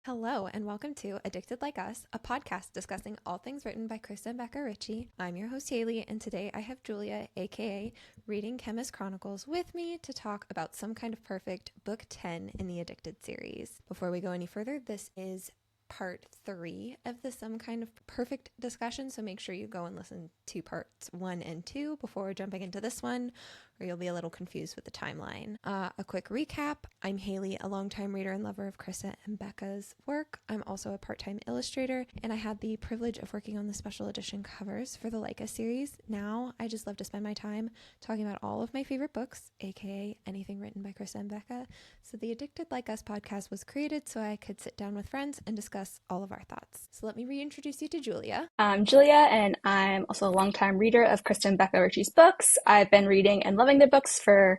Hello, and welcome to Addicted Like Us, a podcast discussing all things written by Krista and Becca Ritchie. I'm your host, Haley, and today I have Julia, aka Reading Chemist Chronicles, with me to talk about Some Kind of Perfect, Book 10 in the Addicted series. Before we go any further, this is part 3 of the Some Kind of Perfect discussion, so make sure you go and listen to parts 1 and 2 before jumping into this one, or you'll be a little confused with the timeline. A quick recap. I'm Haley, a longtime reader and lover of Krista and Becca's work. I'm also a part-time illustrator, and I had the privilege of working on the special edition covers for the Leica series. Now, I just love to spend my time talking about all of my favorite books, aka anything written by Krista and Becca. So the Addicted Like Us podcast was created so I could sit down with friends and discuss all of our thoughts. So let me reintroduce you to Julia. I'm Julia, and I'm also a longtime reader of Krista and Becca Ritchie's books. I've been reading and loving their books for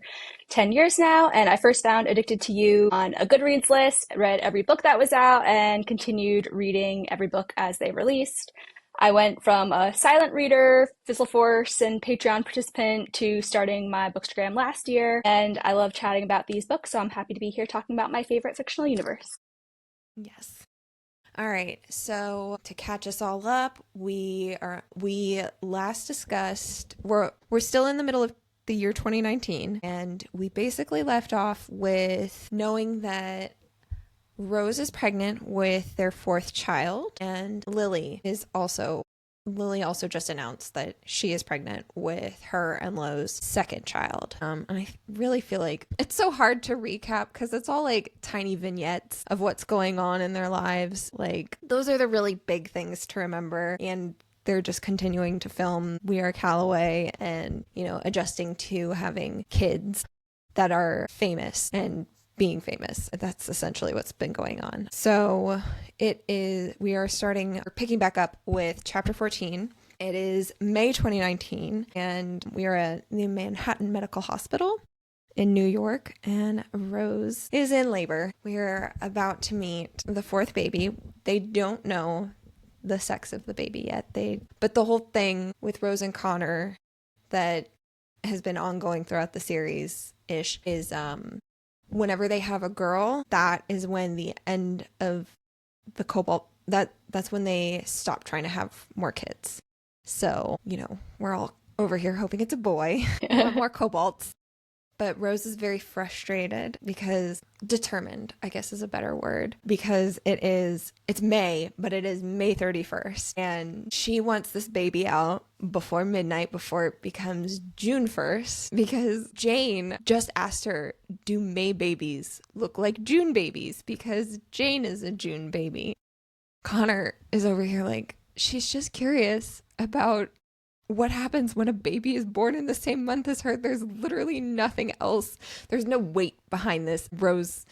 10 years now, and I first found Addicted to You on a Goodreads list, read every book that was out, and continued reading every book as they released. I went from a silent reader, Fizzle Force, and Patreon participant to starting my Bookstagram last year, and I love chatting about these books, so I'm happy to be here talking about my favorite fictional universe. Yes. All right, so to catch us all up, we last discussed, we're still in the middle of the year 2019, and we basically left off with knowing that Rose is pregnant with their 4th child, and Lily also just announced that she is pregnant with her and Lo's 2nd child. And I really feel like it's so hard to recap because it's all like tiny vignettes of what's going on in their lives. Like, those are the really big things to remember. And they're just continuing to film We Are Calloway and, adjusting to having kids that are famous and being famous. That's essentially what's been going on. So we are picking back up with chapter 14. It is May 2019, and we are at the Manhattan Medical Hospital in New York, and Rose is in labor. We're about to meet the 4th baby. They don't know the sex of the baby yet. But the whole thing with Rose and Connor that has been ongoing throughout the series-ish is whenever they have a girl, that is when the end of the cobalt, that's when they stop trying to have more kids. So, we're all over here hoping it's a boy. We want more cobalts. But Rose is very frustrated determined, I guess is a better word, because it's May, but it is May 31st. And she wants this baby out before midnight, before it becomes June 1st, because Jane just asked her, do May babies look like June babies? Because Jane is a June baby. Connor is over here like, she's just curious about what happens when a baby is born in the same month as her. There's literally nothing else. There's no weight behind this. Rose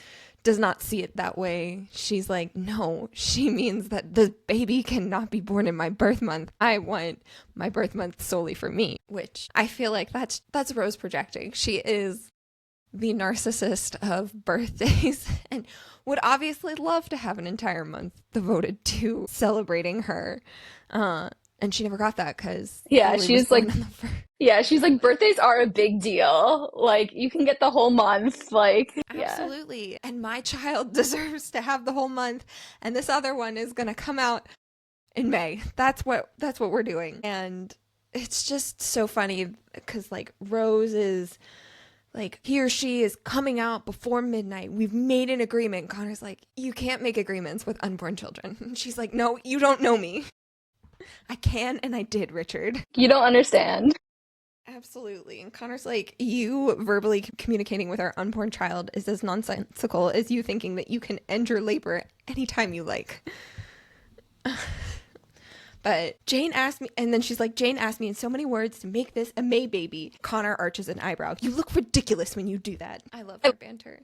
does not see it that way. She's like, no, she means that the baby cannot be born in my birth month. I want my birth month solely for me, which I feel like that's Rose projecting. She is the narcissist of birthdays and would obviously love to have an entire month devoted to celebrating her. And she never got that because she's like, birthdays are a big deal. Like, you can get the whole month. Like, absolutely. Yeah. And my child deserves to have the whole month. And this other one is going to come out in May. That's what we're doing. And it's just so funny because like Rose is like, he or she is coming out before midnight. We've made an agreement. Connor's like, you can't make agreements with unborn children. And she's like, no, you don't know me. I can and I did, Richard. You don't understand. Absolutely. And Connor's like, you verbally communicating with our unborn child is as nonsensical as you thinking that you can end your labor anytime you like. But Jane asked me, and then she's like, Jane asked me in so many words to make this a May baby. Connor arches an eyebrow. You look ridiculous when you do that. I love their banter.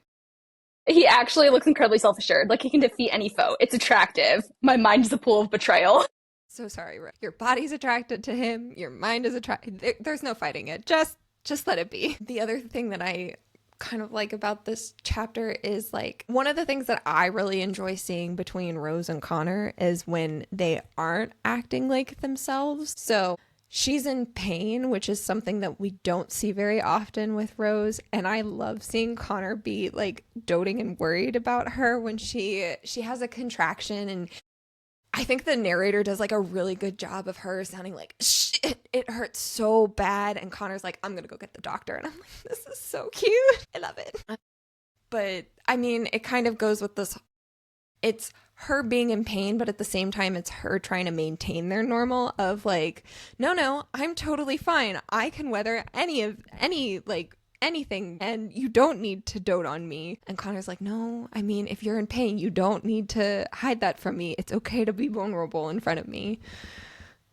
He actually looks incredibly self-assured. Like, he can defeat any foe. It's attractive. My mind is a pool of betrayal. So sorry, your body's attracted to him, your mind is attracted. There's no fighting it. Just let it be. The other thing that I kind of like about this chapter is like one of the things that I really enjoy seeing between Rose and Connor is when they aren't acting like themselves. So she's in pain, which is something that we don't see very often with Rose. And I love seeing Connor be like doting and worried about her when she has a contraction. And I think the narrator does like a really good job of her sounding like, shit, it hurts so bad. And Connor's like, I'm going to go get the doctor. And I'm like, this is so cute. I love it. But I mean, it kind of goes with this. It's her being in pain, but at the same time, it's her trying to maintain their normal of like, no, I'm totally fine. I can weather anything, and you don't need to dote on me. And Connor's like, no, I mean, if you're in pain, you don't need to hide that from me. It's okay to be vulnerable in front of me.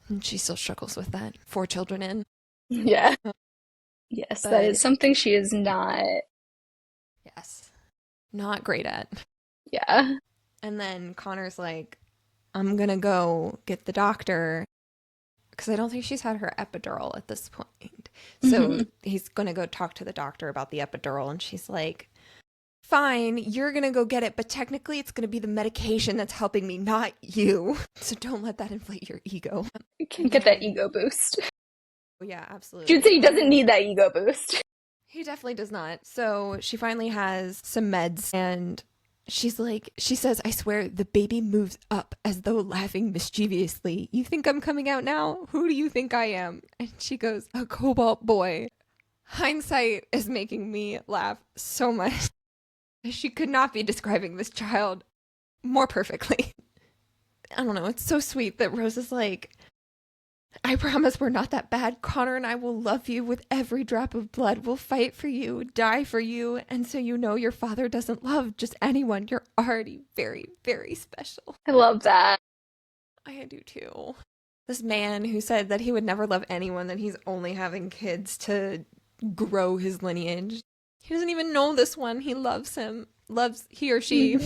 And she still struggles with that. 4 children in. Yeah. Yes, that is something she is not. Yes. Not great at. Yeah. And then Connor's like, I'm gonna go get the doctor, because I don't think she's had her epidural at this point. So he's gonna go talk to the doctor about the epidural, and she's like, fine, you're gonna go get it, but technically it's gonna be the medication that's helping me, not you. So don't let that inflate your ego. You can get that ego boost. Yeah, absolutely. She'd say he doesn't need that ego boost. He definitely does not. So she finally has some meds, and she says, I swear the baby moves up as though laughing mischievously. You think I'm coming out now? Who do you think I am? And she goes, a cobalt boy. Hindsight is making me laugh so much. She could not be describing this child more perfectly. I don't know. It's so sweet that Rose is like, I promise we're not that bad. Connor and I will love you with every drop of blood. We'll fight for you, die for you. And so you know your father doesn't love just anyone. You're already very, very special. I love that. I do too. This man who said that he would never love anyone, that he's only having kids to grow his lineage. He doesn't even know this one. He loves him. Loves he or she.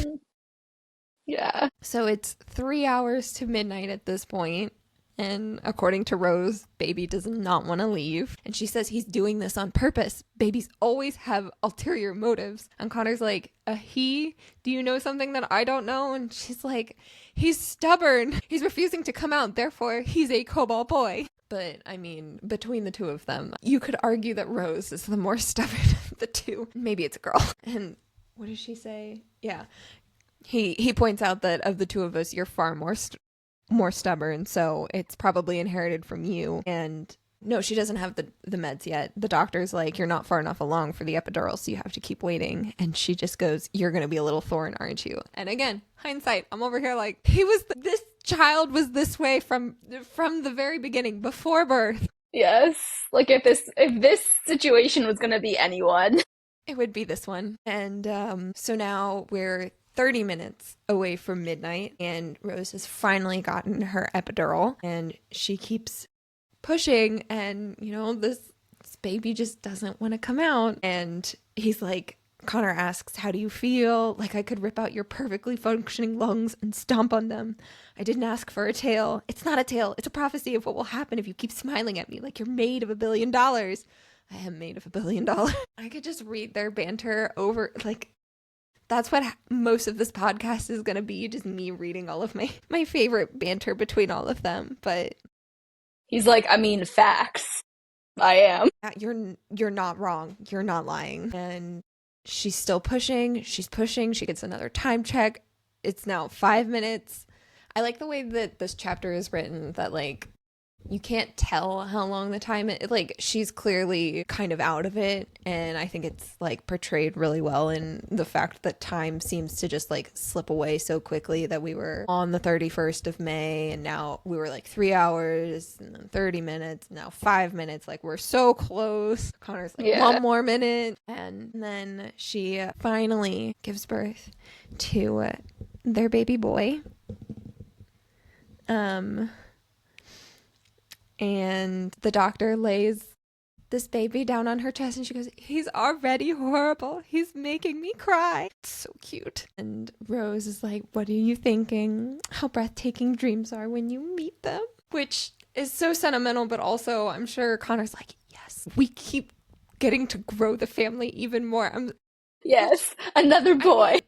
Yeah. So it's 3 hours to midnight at this point. And according to Rose, baby does not want to leave. And she says he's doing this on purpose. Babies always have ulterior motives. And Connor's like, he? Do you know something that I don't know? And she's like, he's stubborn. He's refusing to come out. Therefore, he's a cobalt boy. But, I mean, between the two of them, you could argue that Rose is the more stubborn of the two. Maybe it's a girl. And what does she say? Yeah. He points out that of the two of us, you're far more stubborn, so it's probably inherited from you. And no, she doesn't have the meds yet. The doctor's like, you're not far enough along for the epidural, so you have to keep waiting. And she just goes, you're gonna be a little thorn, aren't you? And again, hindsight, I'm over here like, this child was this way from the very beginning, before birth. Yes, like if this situation was gonna be anyone, it would be this one. And so now we're 30 minutes away from midnight, and Rose has finally gotten her epidural, and she keeps pushing, and this baby just doesn't want to come out. And he's like, Connor asks, how do you feel? Like, I could rip out your perfectly functioning lungs and stomp on them. I didn't ask for a tail. It's not a tail. It's a prophecy of what will happen if you keep smiling at me like you're made of $1 billion. I am made of $1 billion. I could just read their banter over, like, that's what most of this podcast is going to be, just me reading all of my favorite banter between all of them. But he's like, I mean, facts. I am. You're not wrong. You're not lying. And she's still pushing. She's pushing. She gets another time check. It's now 5 minutes. I like the way that this chapter is written, that like you can't tell how long the time is. Like, she's clearly kind of out of it, and I think it's like portrayed really well in the fact that time seems to just like slip away so quickly, that we were on the 31st of May and now we were like 3 hours and then 30 minutes, now 5 minutes. Like, we're so close. Connor's like, one more minute. And then she finally gives birth to their baby boy. And the doctor lays this baby down on her chest, and she goes, he's already horrible. He's making me cry. It's so cute. And Rose is like, what are you thinking? How breathtaking dreams are when you meet them. Which is so sentimental, but also I'm sure Connor's like, yes, we keep getting to grow the family even more. Yes, another boy.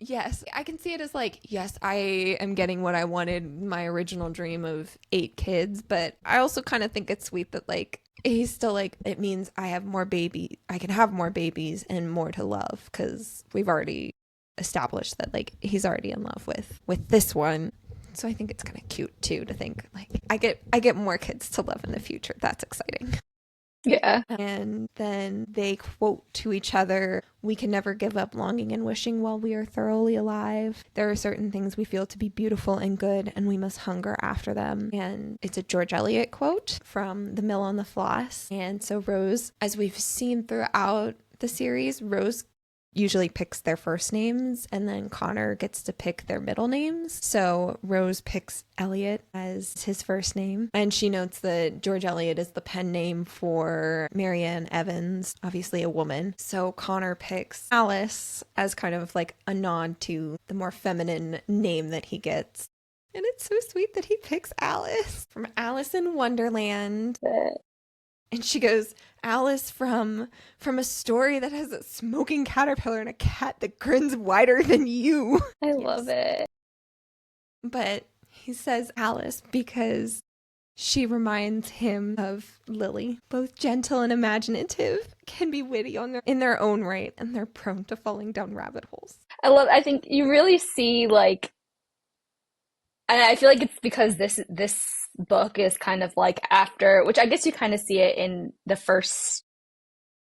Yes, I can see it as like, yes, I am getting what I wanted, my original dream of 8 kids, but I also kind of think it's sweet that like he's still like, it means I can have more babies and more to love because we've already established that like he's already in love with this one. So I think it's kind of cute too to think like I get more kids to love in the future. That's exciting. Yeah. And then they quote to each other, "We can never give up longing and wishing while we are thoroughly alive. There are certain things we feel to be beautiful and good, and we must hunger after them." And it's a George Eliot quote from The Mill on the Floss. And so Rose, as we've seen throughout the series, Rose usually picks their first names and then Connor gets to pick their middle names. So Rose picks Elliot as his first name. And she notes that George Eliot is the pen name for Marianne Evans, obviously a woman. So Connor picks Alice as kind of like a nod to the more feminine name that he gets. And it's so sweet that he picks Alice from Alice in Wonderland. And she goes, "Alice from a story that has a smoking caterpillar and a cat that grins wider than you." I love it. But he says Alice because she reminds him of Lily. Both gentle and imaginative, can be witty in their own right, and they're prone to falling down rabbit holes. I think you really see like, and I feel like it's because this book is kind of like after, which I guess you kind of see it in the first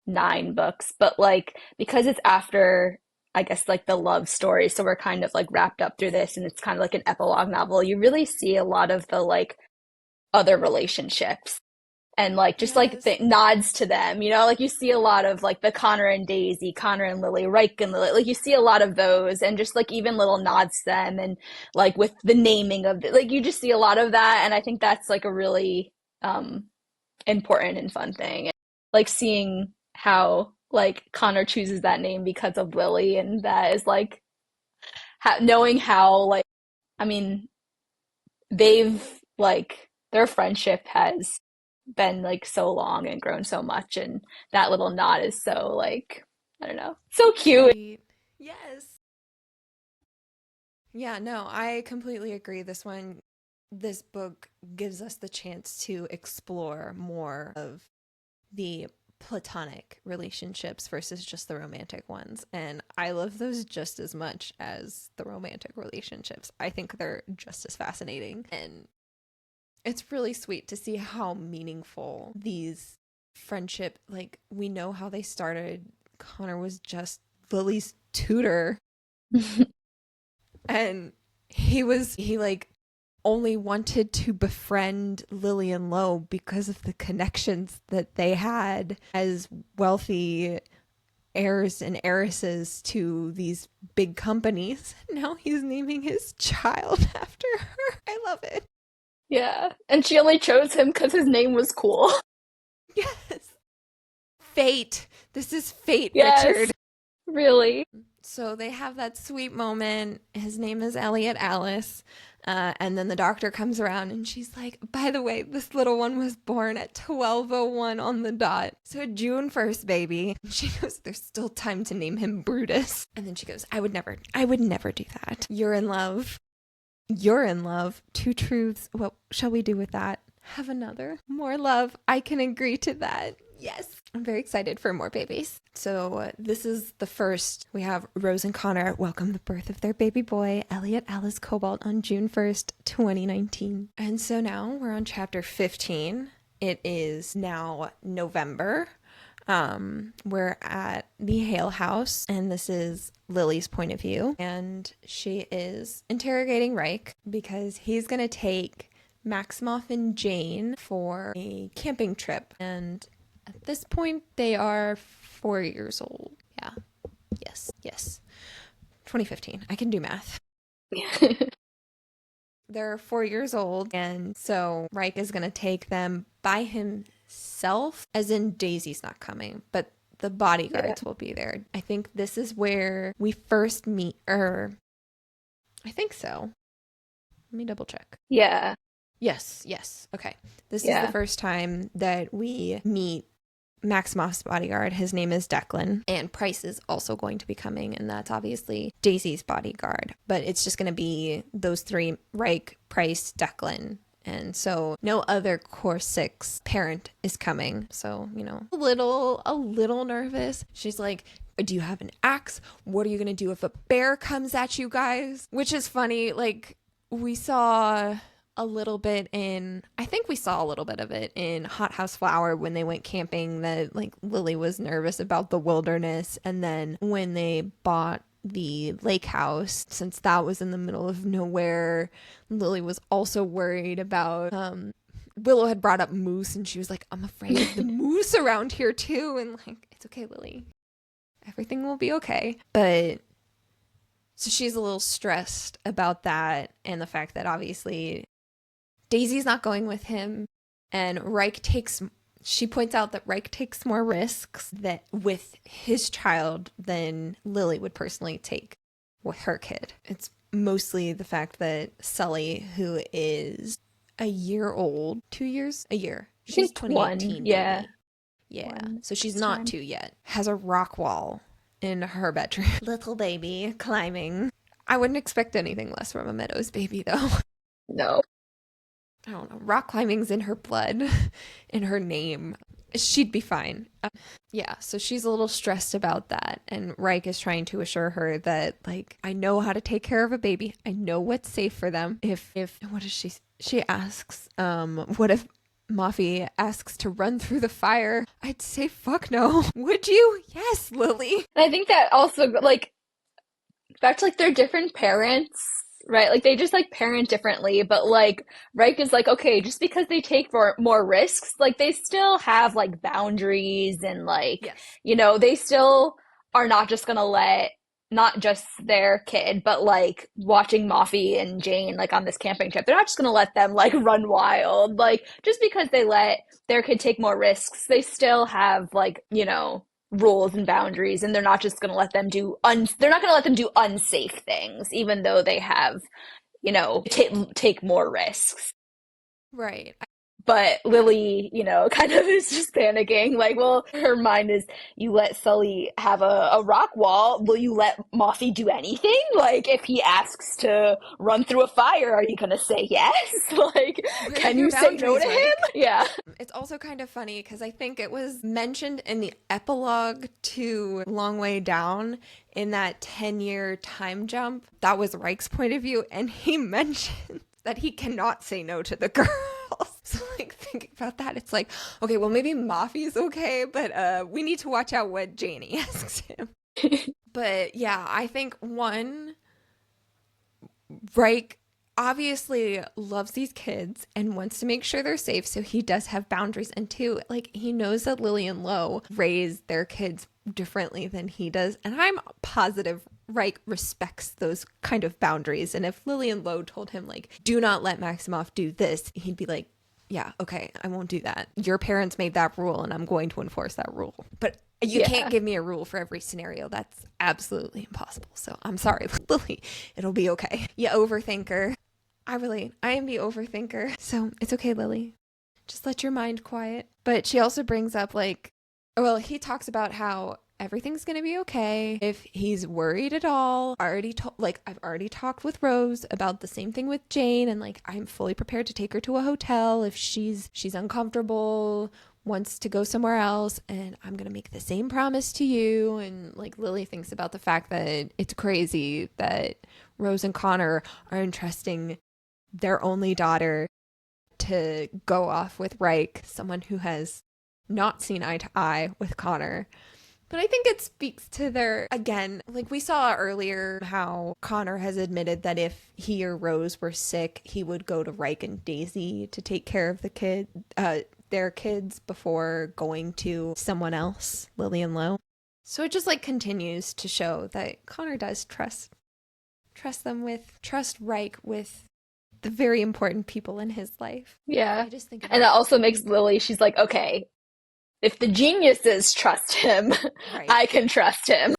9 books, but like because it's after, I guess, like the love story, so we're kind of like wrapped up through this, and it's kind of like an epilogue novel. You really see a lot of the like other relationships and like just like Yes. the nods to them, like you see a lot of like the Connor and Daisy, Connor and Lily, Reich and Lily, like you see a lot of those, and just like even little nods to them, and like with the naming of like you just see a lot of that, and I think that's like a really important and fun thing, like seeing how like Connor chooses that name because of Lily, and that is like knowing how like, I mean, they've like their friendship has been like so long and grown so much, and that little nod is so like, I don't know, so cute. Sweet. Yes. Yeah, no, I completely agree. This book gives us the chance to explore more of the platonic relationships versus just the romantic ones. And I love those just as much as the romantic relationships. I think they're just as fascinating. And it's really sweet to see how meaningful these friendship, like we know how they started. Connor was just Lily's tutor, and he like only wanted to befriend Lily and Lo because of the connections that they had as wealthy heirs and heiresses to these big companies. Now he's naming his child after her. I love it. Yeah, and she only chose him because his name was cool. Yes. Fate. This is fate, Yes, Richard. really. So they have that sweet moment. His name is Elliot Alice. And then the doctor comes around and she's like, "By the way, this little one was born at 12:01 on the dot. So June 1st, baby." And she goes, "There's still time to name him Brutus." And then she goes, I would never do that. You're in love. You're in love. Two truths. What shall we do with that? Have another. More love. I can agree to that. Yes. I'm very excited for more babies. So this is the first. We have Rose and Connor welcome the birth of their baby boy, Elliot Alice Cobalt, on June 1st, 2019. And so now we're on chapter 15. It is now November. We're at the Hale house, and this is Lily's point of view. And she is interrogating Reich because he's going to take Maximoff and Jane for a camping trip. And at this point, they are 4 years old. Yeah. Yes. 2015. I can do math. They're 4 years old, and so Reich is going to take them by himself, as in Daisy's not coming, but the bodyguards will be there. I think this is where we first meet, or I think so. Let me double check. Yeah. Yes. Okay. This is Yeah. the first time that we meet Maximoff's bodyguard. His name is Declan. And Price is also going to be coming, and that's obviously Daisy's bodyguard. But it's just going to be those three, Reich, Price, Declan. And so no other Core 6 parent is coming. So, you know, a little nervous. She's like, do you have an axe? What are you going to do if a bear comes at you guys? Which is funny. Like, we saw a little bit in, I think we saw a little bit of it in Hot House Flower when they went camping, that like Lily was nervous about the wilderness. And then when they bought the lake house, since that was in the middle of nowhere, Lily was also worried about Willow had brought up moose, and she was like, I'm afraid of the moose around here too. And like, it's okay, Lily, everything will be okay. But so she's a little stressed about that, and the fact that obviously Daisy's not going with him, and she points out that Reich takes more risks that with his child than Lily would personally take with her kid. It's mostly the fact that Sully, who is a year old, 2 years, a year. She's 2018. Yeah. Baby. Yeah. One So she's not time. 2 yet. Has a rock wall in her bedroom. Little baby climbing. I wouldn't expect anything less from a Meadows baby, though. No. I don't know, rock climbing's in her blood, in her name. She'd be fine. Yeah, so she's a little stressed about that. And Reich is trying to assure her that, like, I know how to take care of a baby. I know what's safe for them. If what does she asks, what if Mafi asks to run through the fire? I'd say fuck no. Would you? Yes, Lily. And I think that also, like, back to, like, they're different parents, right? Like, they just, like, parent differently, but, like, Reich is like, okay, just because they take more risks, like, they still have, like, boundaries and, like, Yes. you know, they still are not just gonna let not just their kid, but, like, watching Mafi and Jane, like, on this camping trip, they're not just gonna let them, like, run wild. Like, just because they let their kid take more risks, they still have, like, you know, rules and boundaries, and they're not just going to let them do they're not going to let them do unsafe things, even though they have, you know, take more risks. Right. But Lily, you know, kind of is just panicking. Like, well, her mind is, you let Sully have a rock wall, will you let Mafi do anything? Like, if he asks to run through a fire, are you going to say yes? Like, Where can your you say no boundaries, to right? him? Yeah. It's also kind of funny because I think it was mentioned in the epilogue to Long Way Down in that 10-year time jump. That was Reich's point of view, and he mentioned that he cannot say no to the girls. So, like, thinking about that, it's like, okay, well, maybe Mafi's okay, but we need to watch out what Janie asks him. But yeah, I think one, Reich obviously loves these kids and wants to make sure they're safe, so he does have boundaries. And two, like, he knows that Lily and Lo raise their kids differently than he does, and I'm positive Reich respects those kind of boundaries. And if Lily and Lo told him, like, do not let Maximoff do this, he'd be like, yeah, okay, I won't do that. Your parents made that rule, and I'm going to enforce that rule. But you can't give me a rule for every scenario. That's absolutely impossible. So I'm sorry, Lily. It'll be okay. You overthinker. I am the overthinker. So it's okay, Lily. Just let your mind quiet. But she also brings up, like, well, he talks about how everything's going to be okay. If he's worried at all, I've already talked with Rose about the same thing with Jane, and, like, I'm fully prepared to take her to a hotel if she's uncomfortable, wants to go somewhere else, and I'm going to make the same promise to you. And, like, Lily thinks about the fact that it's crazy that Rose and Connor are entrusting their only daughter to go off with Reich, someone who has not seen eye to eye with Connor. But I think it speaks to their, again, like we saw earlier, how Connor has admitted that if he or Rose were sick, he would go to Reich and Daisy to take care of their kids before going to someone else, Lily and Lo. So it just, like, continues to show that Connor does trust Reich with the very important people in his life. Yeah. I just think And that also makes Lily, she's like, okay, if the geniuses trust him, right. I can trust him.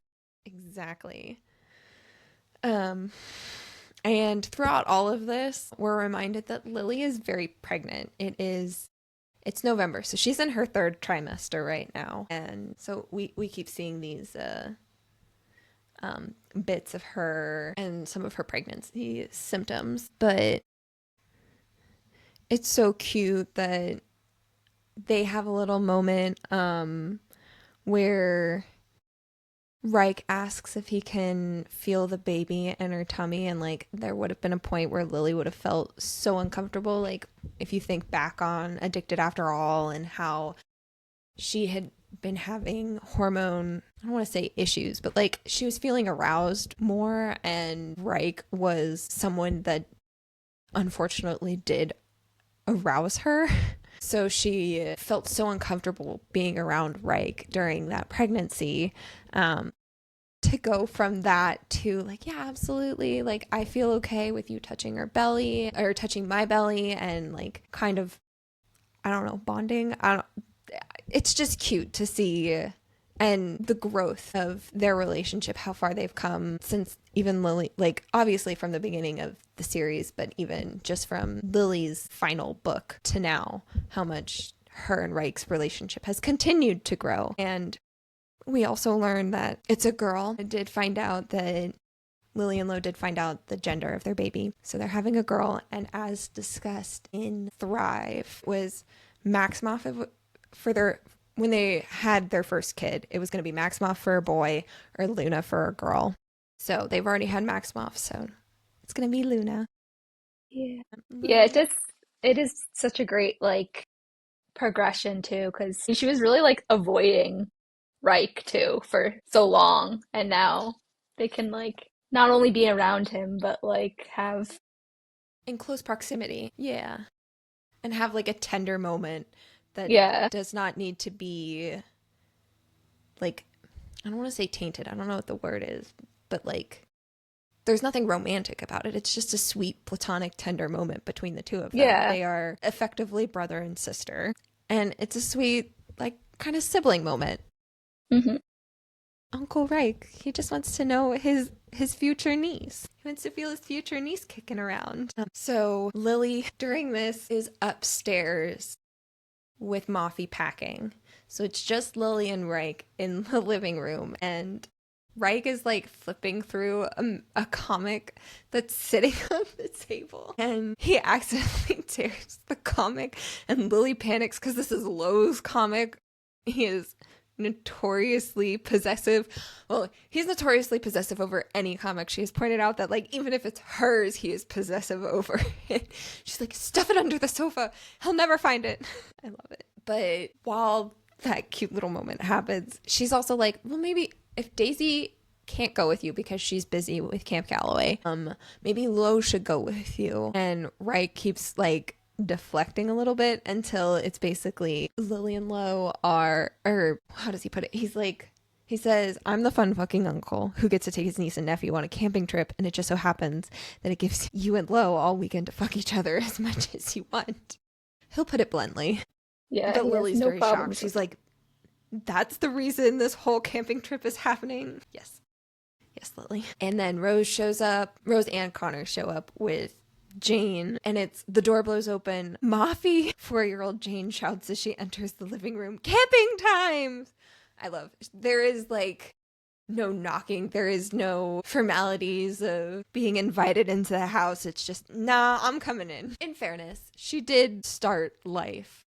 Exactly. And throughout all of this, we're reminded that Lily is very pregnant. It is It's November, so she's in her third trimester right now. And so we keep seeing these bits of her and some of her pregnancy symptoms. But it's so cute that they have a little moment where Reich asks if he can feel the baby in her tummy, and like there would have been a point where Lily would have felt so uncomfortable. Like if you think back on Addicted After All and how she had been having hormone, I don't want to say issues, but like she was feeling aroused more, and Reich was someone that unfortunately did arouse her. So she felt so uncomfortable being around Reich during that pregnancy. To go from that to like, yeah, absolutely. Like, I feel okay with you touching her belly or touching my belly and like kind of, I don't know, bonding. It's just cute to see and the growth of their relationship, how far they've come since even Lily, like obviously from the beginning of the series, but even just from Lily's final book to now, how much her and Reich's relationship has continued to grow. And we also learned that it's a girl. I did find out that Lily and Lo did find out the gender of their baby. So they're having a girl, and as discussed in Thrive, was Maximoff for their when they had their first kid, it was going to be Maximoff for a boy or Luna for a girl. So they've already had Maximoff, so it's going to be Luna. Yeah. Yeah, it is such a great like progression too, because she was really like avoiding Reich too for so long, and now they can like not only be around him but like have In close proximity, yeah. And have like a tender moment that yeah. does not need to be like, I don't want to say tainted. I don't know what the word is, but like there's nothing romantic about it. It's just a sweet platonic tender moment between the two of them. Yeah. They are effectively brother and sister, and it's a sweet like kind of sibling moment. Hmm. Uncle Reich, he just wants to know his future niece. He wants to feel his future niece kicking around. So Lily during this is upstairs with Moffy packing. So it's just Lily and Reich in the living room, and Reich is like flipping through a comic that's sitting on the table, and he accidentally tears the comic, and Lily panics because this is Lo's comic. He is notoriously possessive. Well, he's notoriously possessive over any comic. She has pointed out that like even if it's hers, he is possessive over it. She's like, stuff it under the sofa, he'll never find it. I love it. But while that cute little moment happens, she's also like, well, maybe if Daisy can't go with you because she's busy with Camp Calloway, maybe Lo should go with you. And Reich keeps like deflecting a little bit until it's basically Lily and Lo are, or how does he put it? He says, I'm the fun fucking uncle who gets to take his niece and nephew on a camping trip, and it just so happens that it gives you and Lo all weekend to fuck each other as much as you want. He'll put it bluntly. Yeah, But he has Lily's no very problems shocked. She's like, that's the reason this whole camping trip is happening? Yes. Yes, Lily. And then Rose and Connor show up with Jane, and it's the door blows open. Moffy, 4-year-old Jane shouts as she enters the living room, camping time! I love, there is like no knocking. There is no formalities of being invited into the house. It's just, nah, I'm coming in. In fairness, she did start life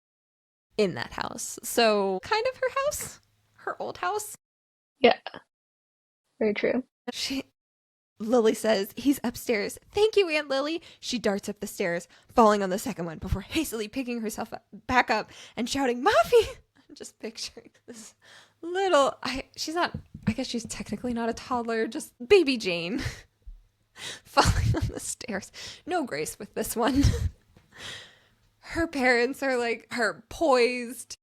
in that house. So kind of her house, her old house. Yeah, very true. Lily says, he's upstairs. Thank you, Aunt Lily. She darts up the stairs, falling on the second one before hastily picking herself back up and shouting, Muffy! I'm just picturing this little, I guess she's technically not a toddler, just baby Jane falling on the stairs. No grace with this one. Her parents are like, her poised,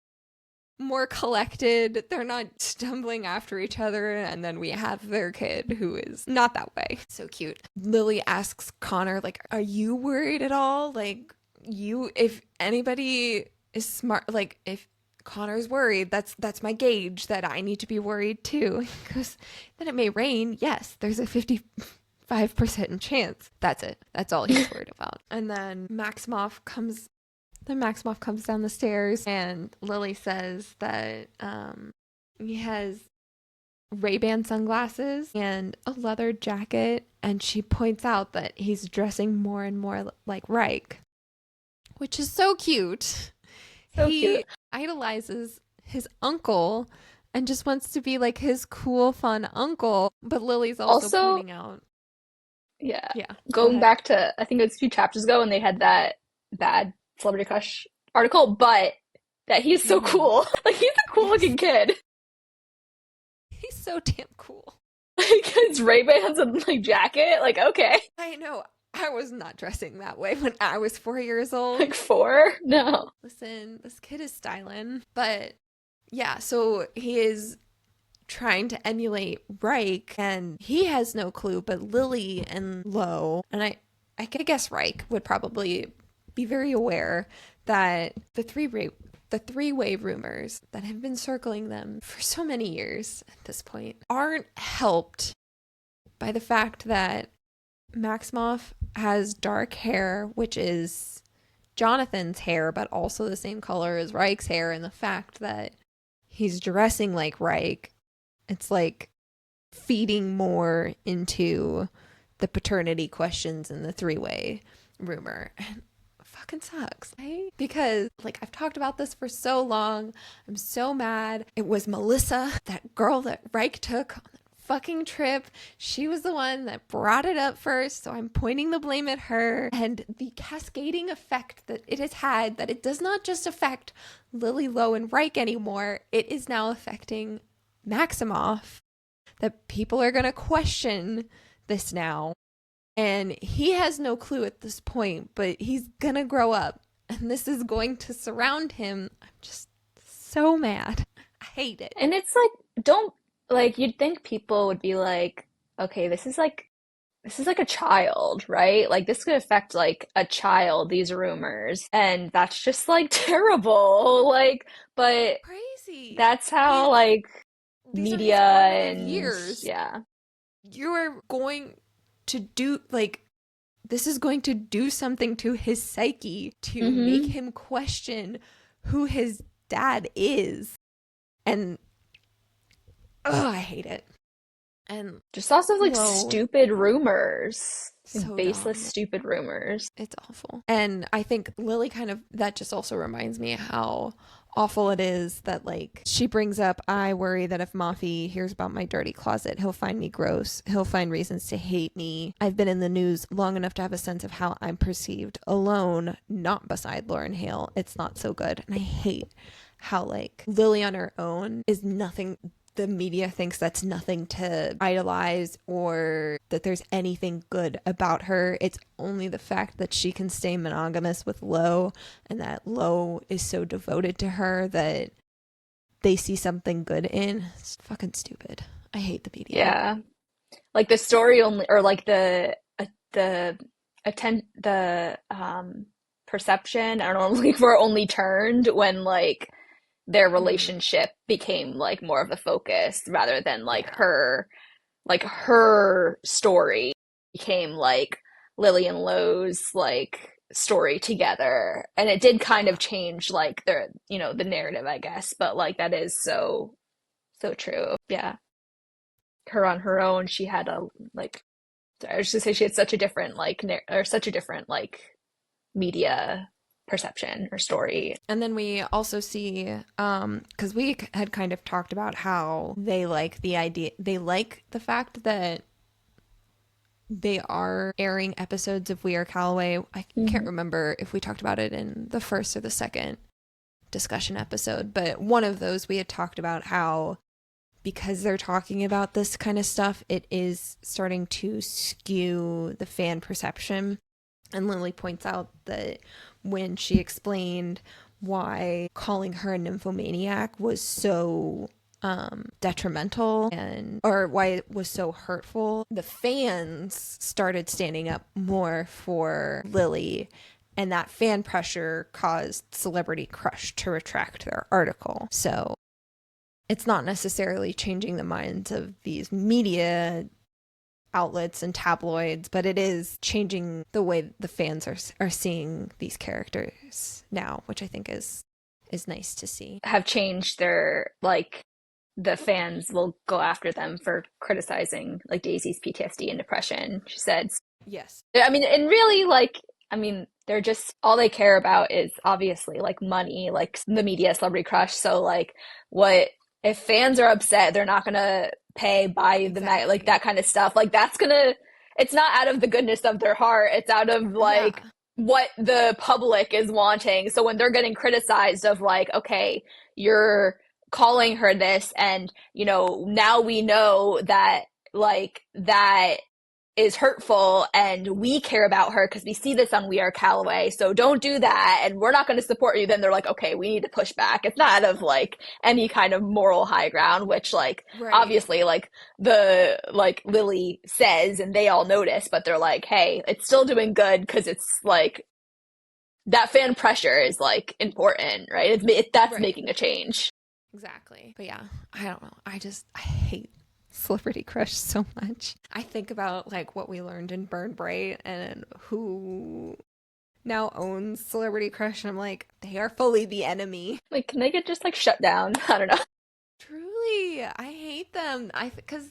more collected. They're not stumbling after each other. And then we have their kid who is not that way. So cute. Lily asks Connor, like, are you worried at all? Like, if anybody is smart, like, if Connor's worried, that's my gauge that I need to be worried too. Because then it may rain. Yes, there's a 55% chance. That's it. That's all he's worried about. And then Maximoff comes Then Maximoff comes down the stairs and Lily says that he has Ray-Ban sunglasses and a leather jacket, and she points out that he's dressing more and more like Reich, which is so cute. So cute. He idolizes his uncle and just wants to be like his cool, fun uncle. But Lily's also Also, pointing out, yeah, yeah, go going ahead. back to, I think it was a few chapters ago when they had that bad Celebrity Crush article, but that he's so Mm-hmm. cool. Like, he's a cool Yes, looking kid. he's so damn cool. Like, his Ray-Bans and, like, jacket. Like, okay. I know. I was not dressing that way when I was 4 years old. Like, 4? No. Listen, this kid is styling. But yeah, so he is trying to emulate Reich, and he has no clue, but Lily and Lo, and I guess Reich would probably be very aware that the three-way rumors that have been circling them for so many years at this point aren't helped by the fact that Maximoff has dark hair, which is Jonathan's hair, but also the same color as Reich's hair, and the fact that he's dressing like Reich, it's like feeding more into the paternity questions in the three-way rumor. And it fucking sucks, right? Because like I've talked about this for so long. I'm so mad. It was Melissa, that girl that Reich took on the fucking trip. She was the one that brought it up first, so I'm pointing the blame at her. And the cascading effect that it has had, that it does not just affect Lily, Lo, and Reich anymore, it is now affecting Maximoff, that people are going to question this now. And he has no clue at this point, but he's going to grow up and this is going to surround him. I'm just so mad. I hate it. And it's like, don't, like, you'd think people would be like, okay, this is like a child, right? Like, this could affect like a child, these rumors. And that's just like terrible. Like, but Crazy. that's how like These are media his formative and years. yeah. You're going to do, like, this is going to do something to his psyche to make Mm-hmm. him question who his dad is. And, oh, I hate it. And Just lots of like Lo, stupid rumors. Like, so baseless, dumb. stupid rumors. It's awful. And I think Lily kind of, that just also reminds me how awful it is that, like, she brings up, I worry that if Mafi hears about my dirty closet, he'll find me gross. He'll find reasons to hate me. I've been in the news long enough to have a sense of how I'm perceived alone, not beside Lauren Hale. It's not so good. And I hate how, like, Lily on her own is nothing. The media thinks that's nothing to idolize or that there's anything good about her. It's only the fact that she can stay monogamous with Lo and that Lo is so devoted to her that they see something good in. It's fucking stupid. I hate the media. Yeah. Like the story only, or like the perception, I don't know, like were only turned when like their Mm-hmm. relationship became like more of the focus rather than Yeah. like her story became like Lily and Lo's like story together. And it did kind of Yeah. change like the narrative, I guess, but like that is so so true. Yeah. Her on her own, she had a like I was just gonna say she had such a different like or such a different like media perception or story. And then we also see, because we had kind of talked about how they like the idea, they like the fact that they are airing episodes of We Are Calloway. I can't Hmm. remember if we talked about it in the first or the second discussion episode, but one of those we had talked about how because they're talking about this kind of stuff, it is starting to skew the fan perception. And Lily points out that when she explained why calling her a nymphomaniac was so detrimental and or why it was so hurtful, the fans started standing up more for Lily, and that fan pressure caused Celebrity Crush to retract their article. So it's not necessarily changing the minds of these media outlets and tabloids, but it is changing the way the fans are seeing these characters now, which I think is nice to see. Have changed their, like, the fans will go after them for criticizing like Daisy's PTSD and depression. She said, Yes. I mean, and really, like, I mean, they're just all they care about is obviously like money, like the media celebrity crush. So, like, what if fans are upset, they're not gonna pay, buy the mag, like Exactly. that kind of stuff. Like, that's gonna, it's not out of the goodness of their heart, it's out of like Yeah. what the public is wanting. So, when they're getting criticized, of like, okay, you're calling her this, and now we know that like that is hurtful, and we care about her because we see this on We Are Calloway, so don't do that, and we're not going to support you. Then they're like, okay, we need to push back. It's not out of like any kind of moral high ground, which like Right. obviously like the like Lily says and they all notice, but they're like, hey, it's still doing good because it's like that fan pressure is like important, right? That's Right. making a change. Exactly. But yeah, I don't know. I hate Celebrity Crush so much. I think about like what we learned in Burn Bright and who now owns Celebrity Crush, and I'm like, they are fully the enemy. Like, can they get just like shut down? I don't know. Truly, I hate them. Because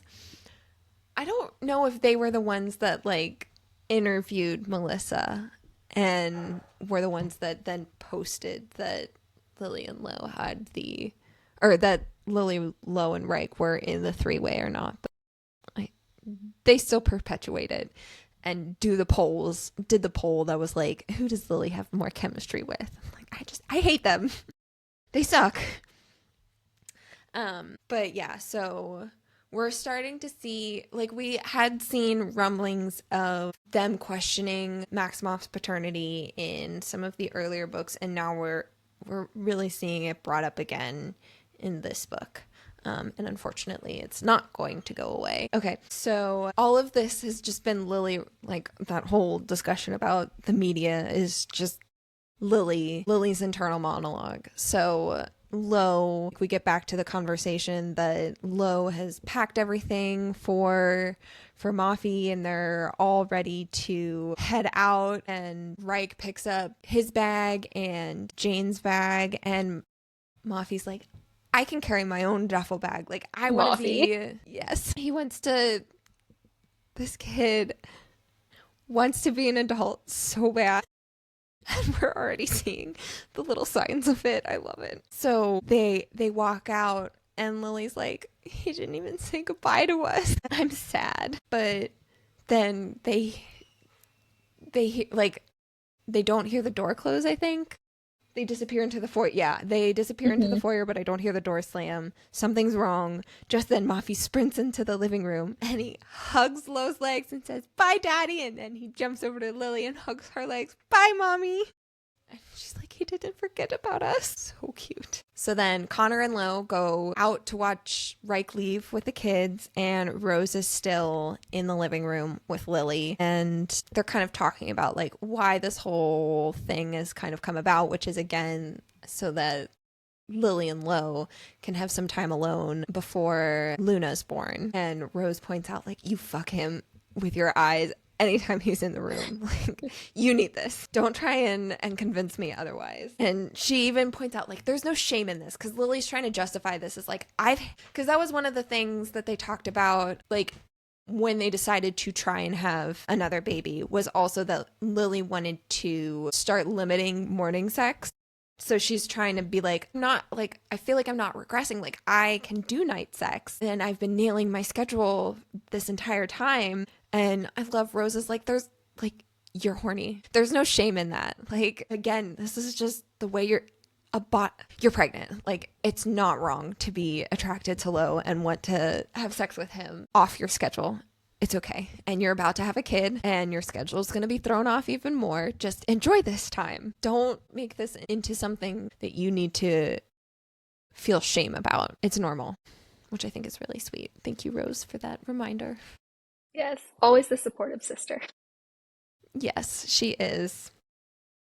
I don't know if they were the ones that like interviewed Melissa and were the ones that then posted that Lily and Lowe had the, or that Lily, Lowe, and Reich were in the three-way or not. But like, they still perpetuate it and did the poll that was like, who does Lily have more chemistry with? I'm like, I hate them. They suck. But yeah, so we're starting to see, like, we had seen rumblings of them questioning Maximoff's paternity in some of the earlier books, and now we're really seeing it brought up again in this book. And unfortunately, it's not going to go away. Okay, so all of this has just been Lily, like, that whole discussion about the media is just Lily's internal monologue. So Lo, we get back to the conversation that Lo has packed everything for Mafi, and they're all ready to head out, and Reich picks up his bag and Jane's bag, and Mafi's like, I can carry my own duffel bag. Like, I want to Moffy. be, yes. This kid wants to be an adult so bad. And we're already seeing the little signs of it. I love it. So they walk out, and Lily's like, he didn't even say goodbye to us. I'm sad. But then like, they don't hear the door close, I think. They disappear into the foyer. Yeah, they disappear into the Mm-hmm. foyer, but I don't hear the door slam. Something's wrong. Just then, Mafi sprints into the living room, and he hugs Lo's legs and says, bye, Daddy. And then he jumps over to Lily and hugs her legs. Bye, Mommy. And she's like, he didn't forget about us. So cute. So then Connor and Lo go out to watch Reich leave with the kids, and Rose is still in the living room with Lily. And they're kind of talking about like why this whole thing has kind of come about, which is again so that Lily and Lo can have some time alone before Luna's born. And Rose points out, like, you fuck him with your eyes anytime he's in the room. Like, you need this. Don't try and convince me otherwise. And she even points out, like, there's no shame in this, because Lily's trying to justify this as like, because that was one of the things that they talked about, like, when they decided to try and have another baby, was also that Lily wanted to start limiting morning sex. So she's trying to be like, not like, I feel like I'm not regressing. Like, I can do night sex, and I've been nailing my schedule this entire time. And I love Rose's like, there's like, you're horny. There's no shame in that. Like, again, this is just the way you're pregnant. Like, it's not wrong to be attracted to Lo and want to have sex with him off your schedule. It's okay. And you're about to have a kid, and your schedule's going to be thrown off even more. Just enjoy this time. Don't make this into something that you need to feel shame about. It's normal, which I think is really sweet. Thank you, Rose, for that reminder. Yes, always the supportive sister. Yes, she is.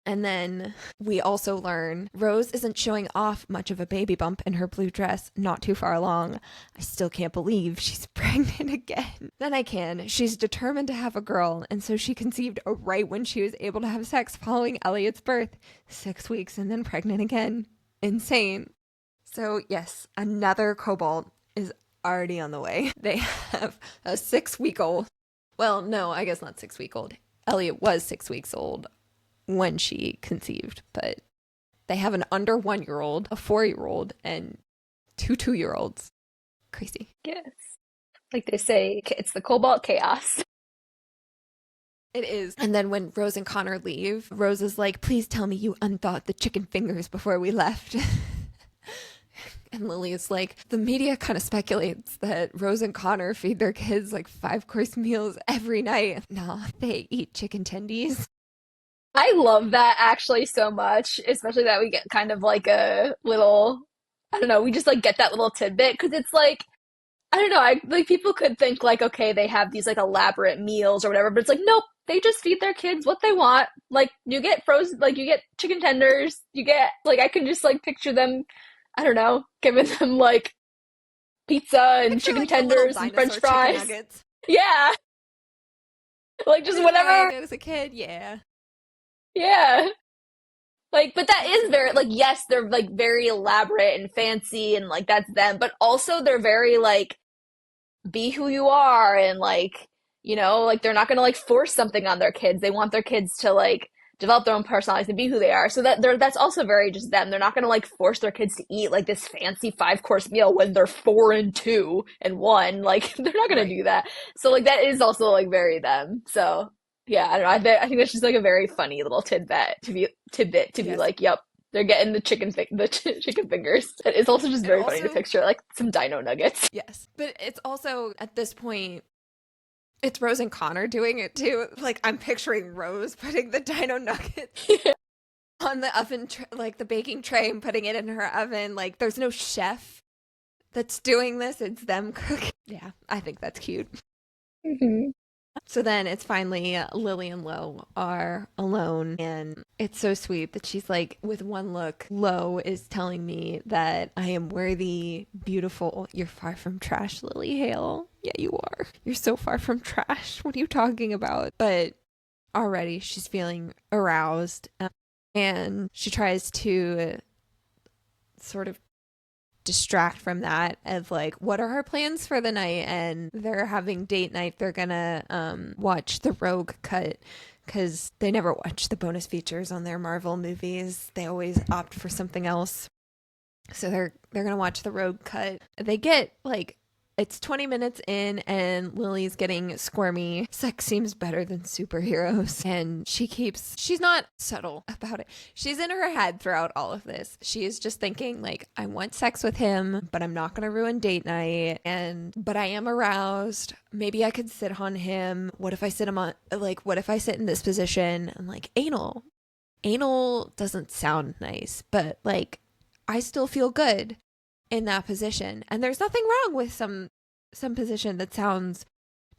And then we also learn Rose isn't showing off much of a baby bump in her blue dress not too far along. I still can't believe she's pregnant again. Then I can. She's determined to have a girl, and so she conceived right when she was able to have sex following Elliot's birth. 6 weeks and then pregnant again. Insane. So yes, another kobold is already on the way. They have a 6-week-old. Well, no, I guess not 6-week-old. Elliot was 6 weeks old when she conceived, but they have an under 1-year-old, a 4-year-old, and 2 2-year-olds. Crazy. Yes. Like they say, it's the cobalt chaos. It is. And then when Rose and Connor leave, Rose is like, please tell me you unthawed the chicken fingers before we left. And Lily is like, the media kind of speculates that Rose and Connor feed their kids like 5-course meals every night. Nah, they eat chicken tendies. I love that actually so much, especially that we get kind of like a little, I don't know, we just like get that little tidbit because it's like, I don't know, like people could think like, okay, they have these like elaborate meals or whatever, but it's like, nope, they just feed their kids what they want. Like you get frozen, like you get chicken tenders, you get like, I can just like picture them, I don't know, giving them like pizza and chicken like tenders and French fries. Nuggets. Yeah. Like just whatever. As a kid, yeah. Yeah. Like, but that is very, like, yes, they're, like, very elaborate and fancy and, like, that's them, but also they're very, like, be who you are and, like, you know, like, they're not gonna, like, force something on their kids. They want their kids to, like, develop their own personalities and be who they are. So that's also very just them. They're not gonna, like, force their kids to eat, like, this fancy 5-course meal when they're 4 and 2 and 1. Like, they're not gonna do that. So, like, that is also, like, very them. So... yeah, I don't know. I think that's just like a very funny little tidbit to be yes. Like, yep, they're getting the chicken fingers. It's also just very funny to picture like some dino nuggets. Yes, but it's also at this point, it's Rose and Connor doing it too. Like I'm picturing Rose putting the dino nuggets on the oven, like the baking tray, and putting it in her oven. Like there's no chef that's doing this; it's them cooking. Yeah, I think that's cute. Mm-hmm. So then it's finally Lily and Lo are alone, and it's so sweet that she's like, with one look, Lo is telling me that I am worthy, beautiful. You're far from trash, Lily Hale. Yeah, you are. You're so far from trash. What are you talking about? But already she's feeling aroused, and she tries to sort of distract from that of like what are her plans for the night, and they're having date night. They're gonna watch the Rogue cut because they never watch the bonus features on their Marvel movies. They always opt for something else, so they're gonna watch the Rogue cut. They get like, it's 20 minutes in and Lily's getting squirmy. Sex seems better than superheroes. And she's not subtle about it. She's in her head throughout all of this. She is just thinking like, I want sex with him, but I'm not going to ruin date night. But I am aroused. Maybe I could sit on him. What if I sit in this position? And like anal doesn't sound nice, but like, I still feel good in that position, and there's nothing wrong with some position that sounds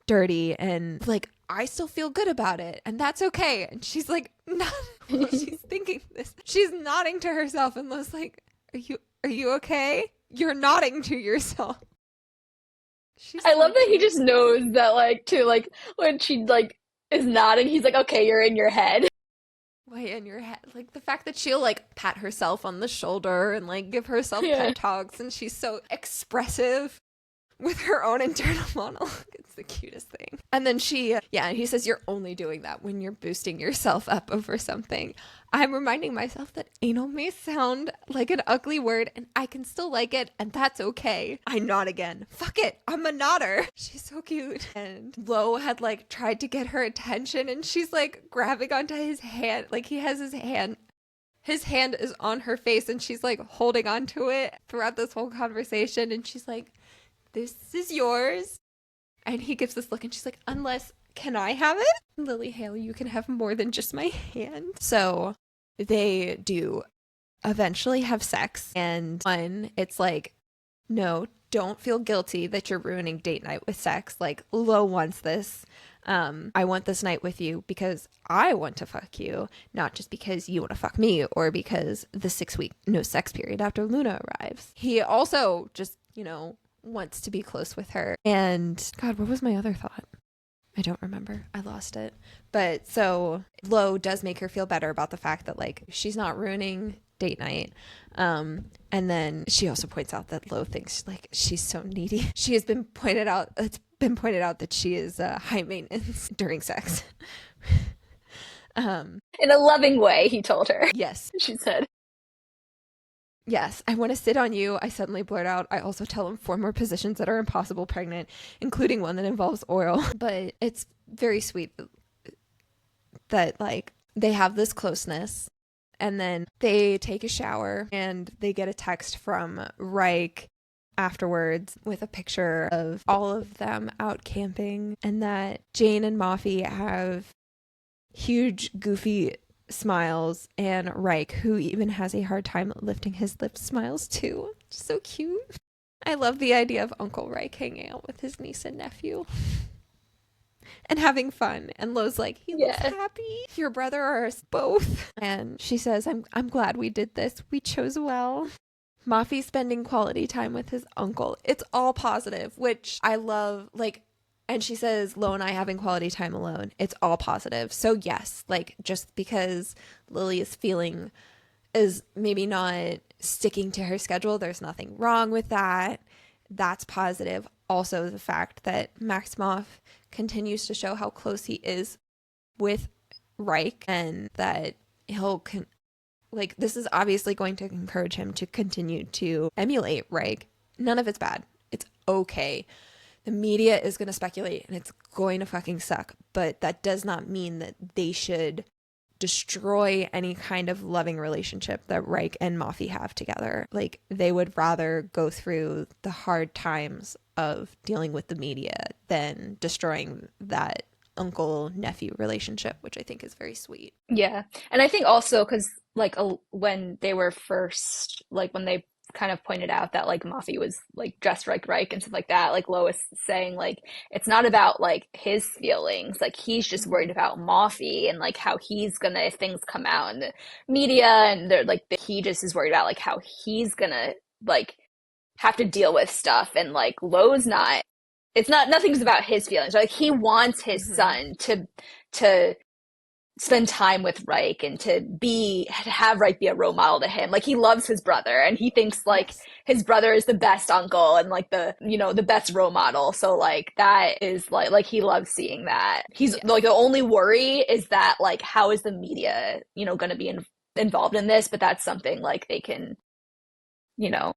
dirty, and like I still feel good about it, and that's okay. And she's like, not while she's thinking this, she's nodding to herself, and Lo's like, are you okay? You're nodding to yourself. I love that he just knows that, like, too, like when she like is nodding, he's like, okay, you're in your head. Way in your head. Like the fact that she'll like pat herself on the shoulder and like give herself pep talks, and she's so expressive with her own internal monologue. It's the cutest thing. And then he says you're only doing that when you're boosting yourself up over something. I'm reminding myself that anal may sound like an ugly word, and I can still like it, and that's okay. I nod again. Fuck it, I'm a nodder. She's so cute. And Lo had like tried to get her attention, and she's like grabbing onto his hand. Like he has his hand is on her face, and she's like holding onto it throughout this whole conversation. And she's like, this is yours. And he gives this look, and she's like, unless, can I have it? Lily Hale, you can have more than just my hand. So they do eventually have sex, and it's like, no, don't feel guilty that you're ruining date night with sex. Like, Lo wants this. I want this night with you because I want to fuck you, not just because you want to fuck me or because the 6-week no sex period after Luna arrives. He also just, wants to be close with her. And God, what was my other thought? I don't remember. I lost it. But so Lo does make her feel better about the fact that like she's not ruining date night. And then she also points out that Lo thinks like she's so needy. She has been pointed out. It's been pointed out that she is high maintenance during sex. In a loving way, he told her. Yes. She said. Yes, I want to sit on you. I suddenly blurt out. I also tell him 4 more positions that are impossible pregnant, including one that involves oral. But it's very sweet that like they have this closeness, and then they take a shower and they get a text from Reich afterwards with a picture of all of them out camping, and that Jane and Moffy have huge goofy smiles, and Reich, who even has a hard time lifting his lips, smiles too. So cute. I love the idea of Uncle Reich hanging out with his niece and nephew and having fun. And Lo's like, he looks happy. Your brother or us both. And she says, I'm glad we did this. We chose well. Moffy spending quality time with his uncle. It's all positive, which I love. Like, and she says, Lo and I having quality time alone. It's all positive. So yes, like just because Lily is maybe not sticking to her schedule, there's nothing wrong with that. That's positive. Also, the fact that Maximoff continues to show how close he is with Reich, and that this is obviously going to encourage him to continue to emulate Reich. None of it's bad. It's okay. The media is going to speculate and it's going to fucking suck, but that does not mean that they should destroy any kind of loving relationship that Reich and Moffy have together. Like, they would rather go through the hard times of dealing with the media than destroying that uncle-nephew relationship, which I think is very sweet. Yeah. And I think also because like when they were first, like when they kind of pointed out that like Moffy was like dressed like Reich and stuff like that, like Lois saying like it's not about like his feelings, like he's just worried about Moffy and like how he's gonna, if things come out in the media and they're like he just is worried about like how he's gonna like have to deal with stuff, and like Lo's not, it's not, nothing's about his feelings, like he wants his son to spend time with Reich and to have Reich be a role model to him. Like he loves his brother and he thinks like his brother is the best uncle and like the best role model. So like that is like he loves seeing that. He's like, the only worry is that like how is the media, going to be involved in this, but that's something like they can, handle,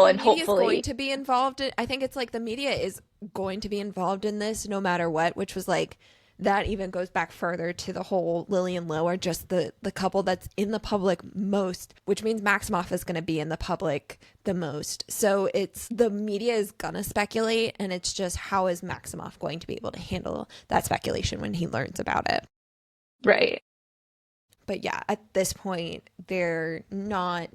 and hopefully going to be involved I think it's like the media is going to be involved in this no matter what, which was like, that even goes back further to the whole Lily and Lo are just the couple that's in the public most, which means Maximoff is going to be in the public the most. So it's, the media is going to speculate, and it's just how is Maximoff going to be able to handle that speculation when he learns about it. Right. But yeah, at this point, they're not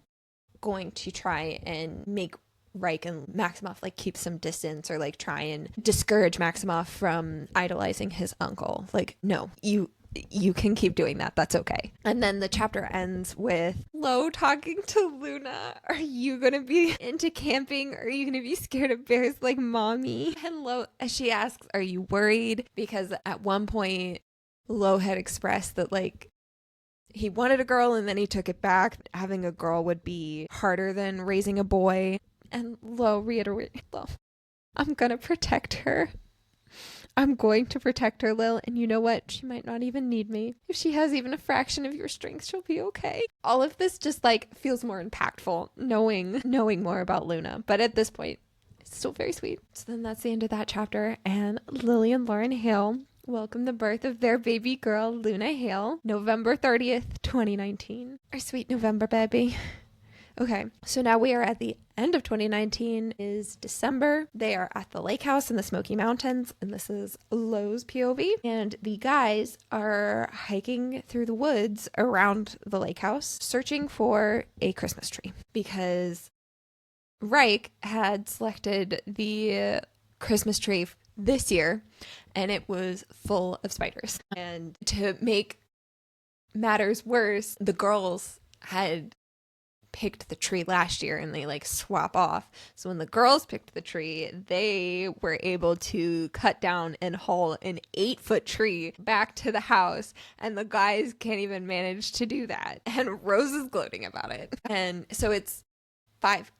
going to try and make Reich and Maximoff like keep some distance or like try and discourage Maximoff from idolizing his uncle. Like, no, you can keep doing that. That's okay. And then the chapter ends with Lo talking to Luna. Are you gonna be into camping? Or are you gonna be scared of bears like mommy? And Lo, she asks, are you worried? Because at one point Lo had expressed that like he wanted a girl and then he took it back. Having a girl would be harder than raising a boy. And Lo reiterated, I'm going to protect her. I'm going to protect her, Lil. And you know what? She might not even need me. If she has even a fraction of your strength, she'll be okay. All of this just like feels more impactful knowing more about Luna. But at this point, it's still very sweet. So then that's the end of that chapter. And Lily and Lauren Hale welcome the birth of their baby girl, Luna Hale, November 30th, 2019. Our sweet November baby. Okay, so now we are at the end of 2019, is December. They are at the lake house in the Smoky Mountains, and this is Lo's POV. And the guys are hiking through the woods around the lake house, searching for a Christmas tree, because Reich had selected the Christmas tree this year, and it was full of spiders. And to make matters worse, the girls had picked the tree last year and they like swap off. So when the girls picked the tree, they were able to cut down and haul an 8-foot tree back to the house, and the guys can't even manage to do that. And Rose is gloating about it. And so it's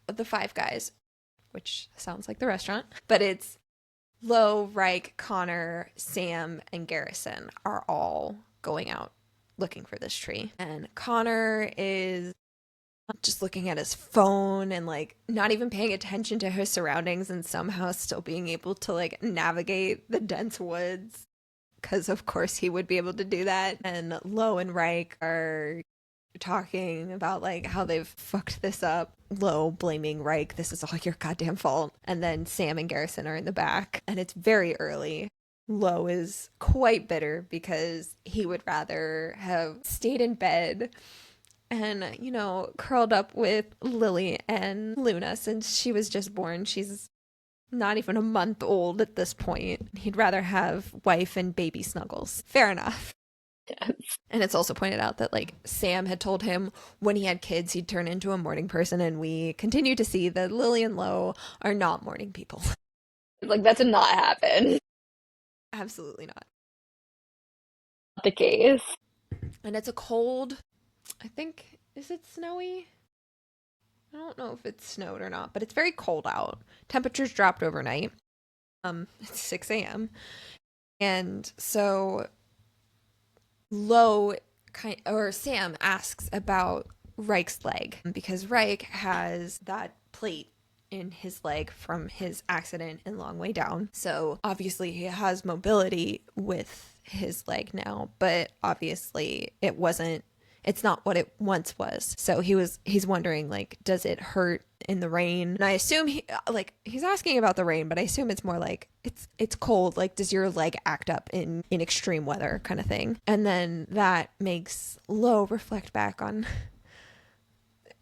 the five guys, which sounds like the restaurant, but it's Lo, Reich, Connor, Sam, and Garrison are all going out looking for this tree. And Connor is just looking at his phone and like not even paying attention to his surroundings, and somehow still being able to like navigate the dense woods, because of course he would be able to do that. And Lo and Reich are talking about like how they've fucked this up. Lo blaming Reich, this is all your goddamn fault. And then Sam and Garrison are in the back, and it's very early. Lo is quite bitter because he would rather have stayed in bed and, you know, curled up with Lily and Luna since she was just born. She's not even a month old at this point. He'd rather have wife and baby snuggles. Fair enough. Yes. And it's also pointed out that, like, Sam had told him when he had kids, he'd turn into a morning person, and we continue to see that Lily and Lo are not morning people. Like, that did not happen. Absolutely not. The case. And it's a cold, I think, is it snowy? I don't know if it snowed or not, but it's very cold out. Temperatures dropped overnight. It's 6 a.m. And so Sam asks about Reich's leg, because Reich has that plate in his leg from his accident in Long Way Down. So obviously he has mobility with his leg now, but obviously it's not what it once was. So he's wondering, like, does it hurt in the rain? And I assume he's asking about the rain, but I assume it's more like it's cold. Like, does your leg act up in extreme weather kind of thing? And then that makes Lo reflect back on,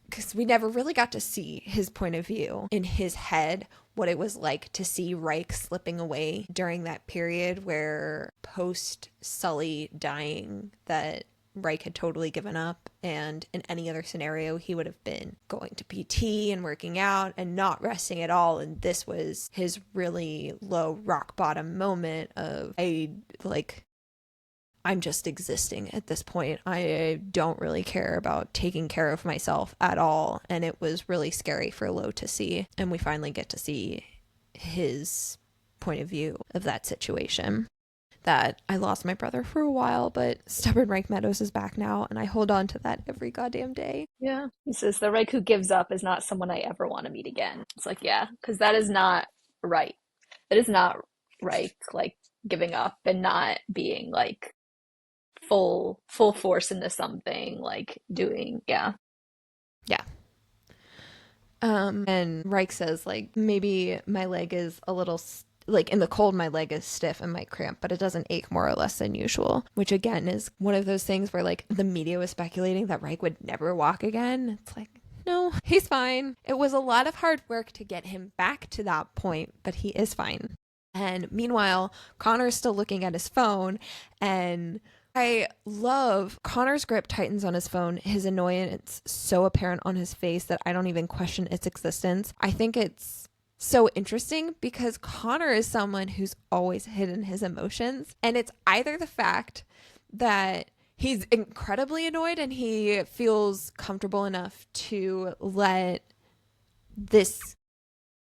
because we never really got to see his point of view in his head, what it was like to see Reich slipping away during that period where post Sully dying, that Reich had totally given up, and in any other scenario he would have been going to PT and working out and not resting at all. And this was his really low rock bottom moment of I'm just existing at this point. I don't really care about taking care of myself at all. And it was really scary for Lo to see. And we finally get to see his point of view of that situation. That I lost my brother for a while, but stubborn Reich Meadows is back now, and I hold on to that every goddamn day. Yeah. He says the Reich who gives up is not someone I ever want to meet again. It's like, yeah, because that is not right. That is not Reich, like, giving up and not being like full force into something, like doing, yeah. Yeah. And Reich says, like, maybe my leg is a little like in the cold, my leg is stiff and might cramp, but it doesn't ache more or less than usual, which again is one of those things where like the media was speculating that Reich would never walk again. It's like, no, he's fine. It was a lot of hard work to get him back to that point, but he is fine. And meanwhile, Connor's still looking at his phone, and I love Connor's grip tightens on his phone. His annoyance so apparent on his face that I don't even question its existence. I think it's so interesting because Connor is someone who's always hidden his emotions, and it's either the fact that he's incredibly annoyed and he feels comfortable enough to let this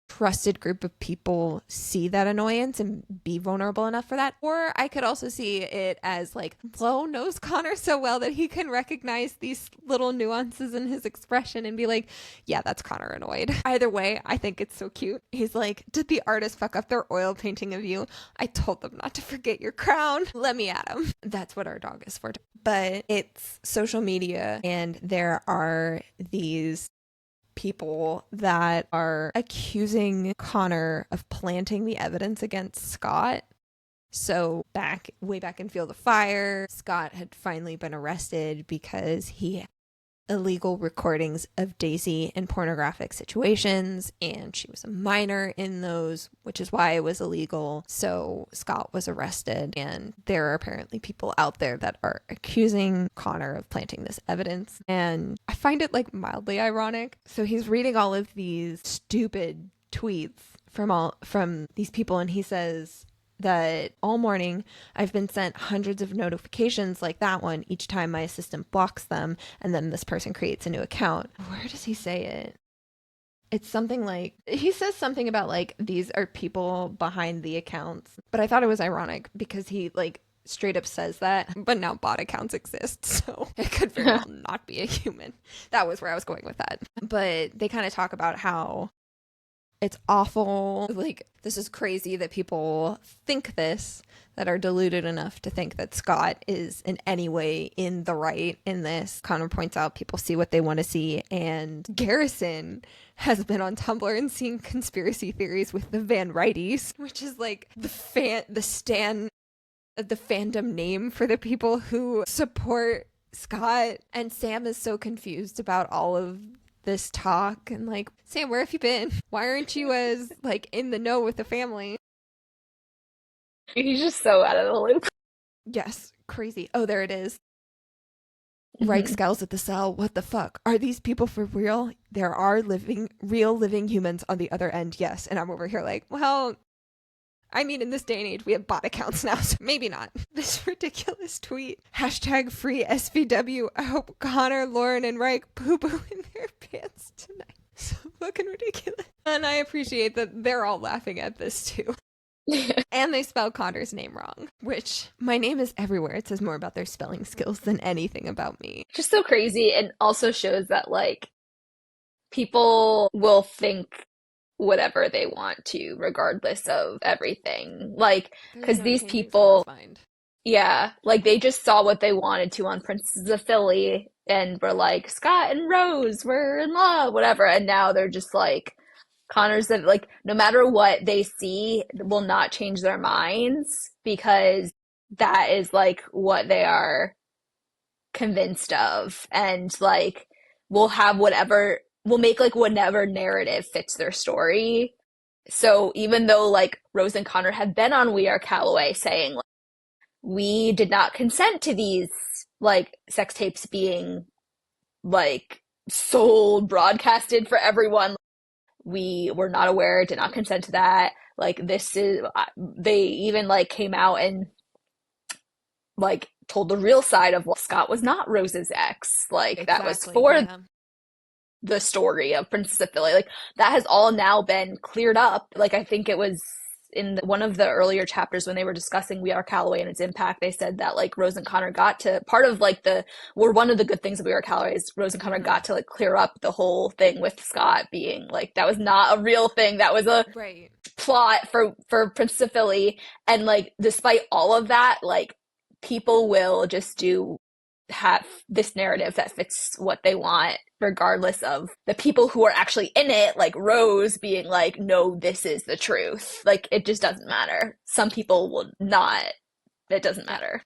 trusted group of people see that annoyance and be vulnerable enough for that. Or I could also see it as like Lo knows Connor so well that he can recognize these little nuances in his expression and be like, yeah, that's Connor annoyed. Either way, I think it's so cute. He's like, did the artist fuck up their oil painting of you? I told them not to forget your crown. Let me at him. That's what our dog is for. But it's social media, and there are these people that are accusing Connor of planting the evidence against Scott. So way back in Field of Fire, Scott had finally been arrested because he illegal recordings of Daisy in pornographic situations, and she was a minor in those, which is why it was illegal. So Scott was arrested, and there are apparently people out there that are accusing Connor of planting this evidence, and I find it like mildly ironic. So he's reading all of these stupid tweets from these people, and he says that all morning I've been sent hundreds of notifications like that one each time my assistant blocks them, and then this person creates a new account. Where does he say it? It's something like, he says something about like these are people behind the accounts, but I thought it was ironic because he like straight up says that, but now bot accounts exist, so it could very well not be a human. That was where I was going with that. But they kind of talk about how it's awful. Like, this is crazy that people think this, that are deluded enough to think that Scott is in any way in the right in this. Connor points out people see what they want to see, and Garrison has been on Tumblr and seen conspiracy theories with the Van Righties, which is like the fandom name for the people who support Scott. And Sam is so confused about all of this talk, and like, Sam, where have you been? Why aren't you as like in the know with the family? He's just so out of the loop. Yes, crazy. Oh, there it is. Reich scowls at the cell. What the fuck? Are these people for real? There are real living humans on the other end, yes. And I'm over here like, well, I mean, in this day and age, we have bot accounts now, so maybe not. This ridiculous tweet. Hashtag free SVW. I hope Connor, Lauren, and Reich poo-poo in their pants tonight. So fucking ridiculous. And I appreciate that they're all laughing at this too. And they spell Connor's name wrong, which my name is everywhere. It says more about their spelling skills than anything about me. Just so crazy, and also shows that like people will think whatever they want to, regardless of everything. Like, because these people, yeah, like they just saw what they wanted to on Princess of Philly and were like, Scott and Rose were in love, whatever. And now they're just like, Connor's like, no matter what they see will not change their minds because that is like what they are convinced of. And like, we'll make like whatever narrative fits their story. So even though like Rose and Connor have been on We Are Calloway saying like, we did not consent to these like sex tapes being like sold, broadcasted for everyone. We were not aware, did not consent to that. Like this is, they even like came out and like told the real side of, well, Scott was not Rose's ex. Like exactly, that was for the story of Princess of Philly. Like that has all now been cleared up. Like I think it was in one of the earlier chapters when they were discussing We Are Calloway and its impact, they said that like Rose and Connor got to part of like one of the good things of We Are Calloway is Rose and Connor got to like clear up the whole thing with Scott being like, that was not a real thing. That was a plot for Princess of Philly. And like, despite all of that, like people will just have this narrative that fits what they want, regardless of the people who are actually in it, like Rose being like, no, this is the truth. Like, it just doesn't matter. Some people will not. It doesn't matter.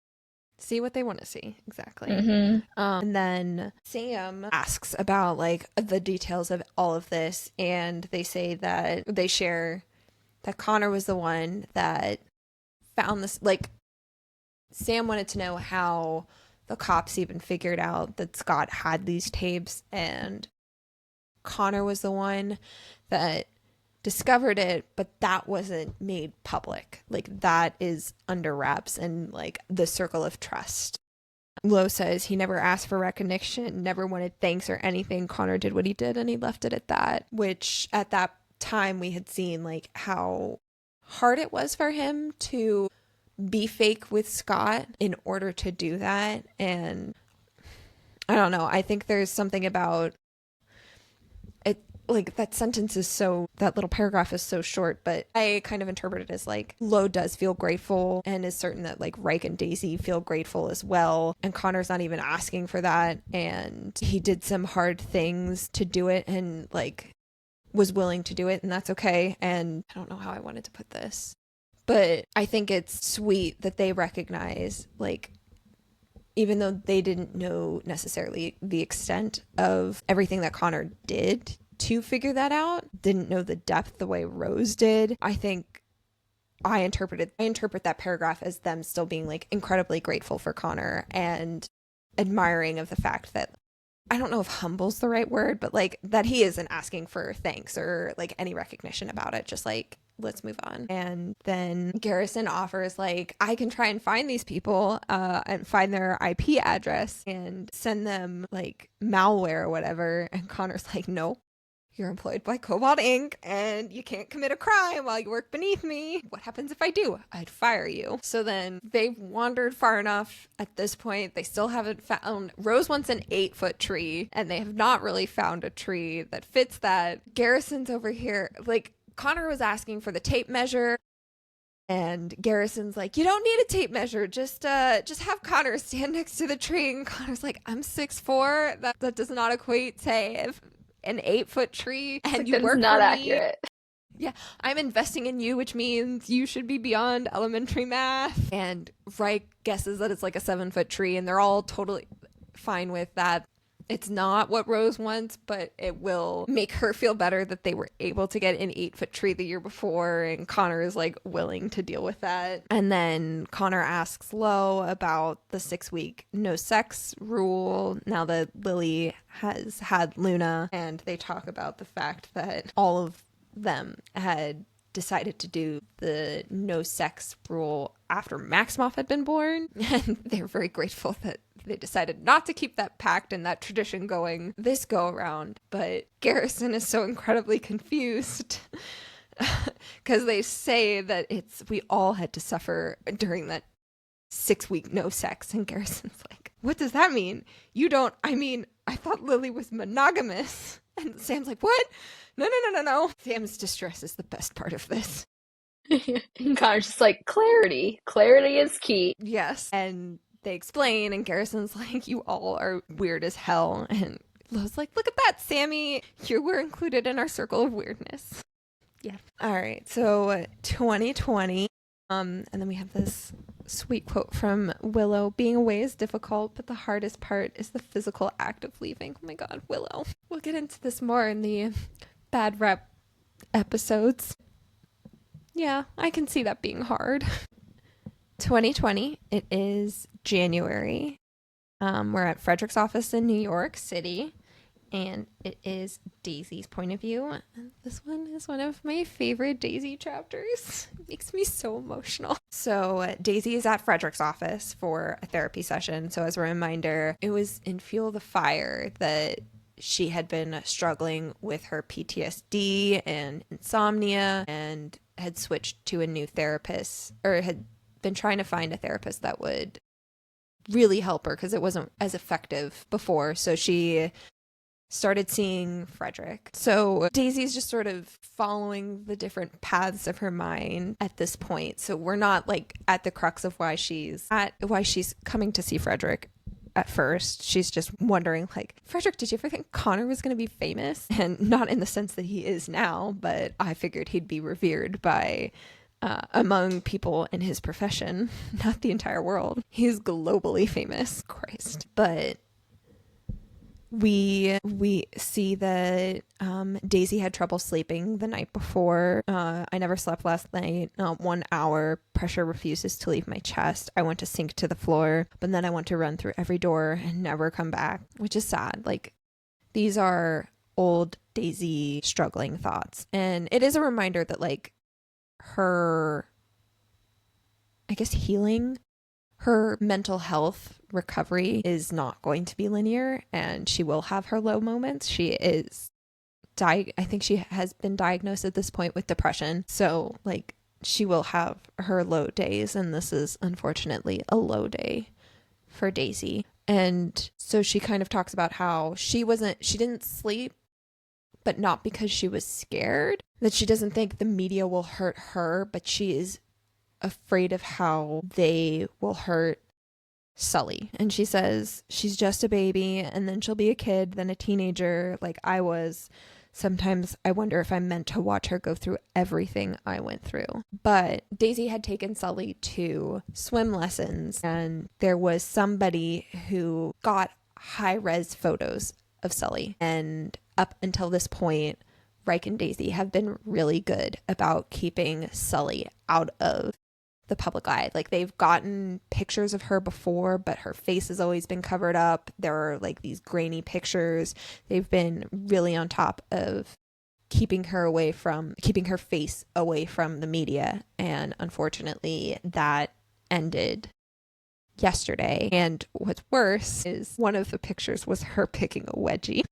See what they want to see. Exactly. Mm-hmm. And then Sam asks about like the details of all of this, and they say that they share that Connor was the one that found this. Like, Sam wanted to know how the cops even figured out that Scott had these tapes, and Connor was the one that discovered it, but that wasn't made public. Like, that is under wraps and like the circle of trust. Lowe says he never asked for recognition, never wanted thanks or anything. Connor did what he did and he left it at that, which at that time we had seen like how hard it was for him to be fake with Scott in order to do that. And I don't know, I think there's something about it, like that sentence is so, that little paragraph is so short, but I kind of interpret it as like Lowe does feel grateful and is certain that like Reich and Daisy feel grateful as well, and Connor's not even asking for that, and he did some hard things to do it and like was willing to do it, and that's okay. And I don't know how I wanted to put this, but I think it's sweet that they recognize like even though they didn't know necessarily the extent of everything that Connor did to figure that out, didn't know the depth the way Rose did. I think I interpret that paragraph as them still being like incredibly grateful for Connor and admiring of the fact that, I don't know if humble's the right word, but like that he isn't asking for thanks or like any recognition about it. Just like, let's move on. And then Garrison offers like, I can try and find these people and find their IP address and send them like malware or whatever. And Connor's like, no, you're employed by Cobalt Inc. and you can't commit a crime while you work beneath me. What happens if I do? I'd fire you. So then they've wandered far enough at this point. They still haven't found. Rose wants an 8-foot tree, and they have not really found a tree that fits that. Garrison's over here. Like, Connor was asking for the tape measure. And Garrison's like, you don't need a tape measure. Just have Connor stand next to the tree. And Connor's like, I'm 6'4". That does not equate to an 8-foot tree, and like, you work not for accurate. Me. Yeah, I'm investing in you, which means you should be beyond elementary math. And Reich guesses that it's like a 7-foot tree, and they're all totally fine with that. It's not what Rose wants, but it will make her feel better that they were able to get an 8-foot tree the year before, and Connor is like willing to deal with that. And then Connor asks Lo about the 6-week no sex rule now that Lily has had Luna, and they talk about the fact that all of them had decided to do the no sex rule after Maximoff had been born, and they're very grateful that they decided not to keep that pact and that tradition going this go around. But Garrison is so incredibly confused because they say that we all had to suffer during that 6-week no sex, and Garrison's like, what does that mean? I thought Lily was monogamous. And Sam's like, what? No. Sam's distress is the best part of this. And Connor's just like, clarity is key. Yes. And they explain, and Garrison's like, you all are weird as hell. And Lo's like, look at that, Sammy. You were included in our circle of weirdness. Yeah. All right. So 2020. And then we have this sweet quote from Willow. Being away is difficult, but the hardest part is the physical act of leaving. Oh my God, Willow. We'll get into this more in the bad rep episodes. Yeah, I can see that being hard. 2020, it is January. We're at Frederick's office in New York City, and it is Daisy's point of view. And this one is one of my favorite Daisy chapters. It makes me so emotional. So Daisy is at Frederick's office for a therapy session. So as a reminder, it was in Fuel the Fire that she had been struggling with her PTSD and insomnia and had switched to a new therapist, or had been trying to find a therapist that would really help her because it wasn't as effective before. So she started seeing Frederick. So Daisy's just sort of following the different paths of her mind at this point. So we're not like at the crux of why she's coming to see Frederick at first. She's just wondering, like, Frederick, did you ever think Connor was going to be famous? And not in the sense that he is now, but I figured he'd be revered by among people in his profession, not the entire world. He's globally famous. Christ. But we see that Daisy had trouble sleeping the night before. I never slept last night. 1 hour. Pressure refuses to leave my chest. I want to sink to the floor, but then I want to run through every door and never come back, which is sad. Like, these are old Daisy struggling thoughts. And it is a reminder that, like, her, I guess, healing, her mental health recovery is not going to be linear, and she will have her low moments. She is I think she has been diagnosed at this point with depression. So, like, she will have her low days, and this is unfortunately a low day for Daisy. And so she kind of talks about how she didn't sleep, but not because she was scared, that she doesn't think the media will hurt her, but she is afraid of how they will hurt Sully. And she says she's just a baby, and then she'll be a kid, then a teenager like I was. sometimes I wonder if I'm meant to watch her go through everything I went through. But Daisy had taken Sully to swim lessons, and there was somebody who got high-res photos of Sully. And up until this point, Reich and Daisy have been really good about keeping Sully out of the public eye. Like, they've gotten pictures of her before, but her face has always been covered up. There are like these grainy pictures. They've been really on top of keeping her face away from the media. And unfortunately, that ended yesterday. And what's worse is one of the pictures was her picking a wedgie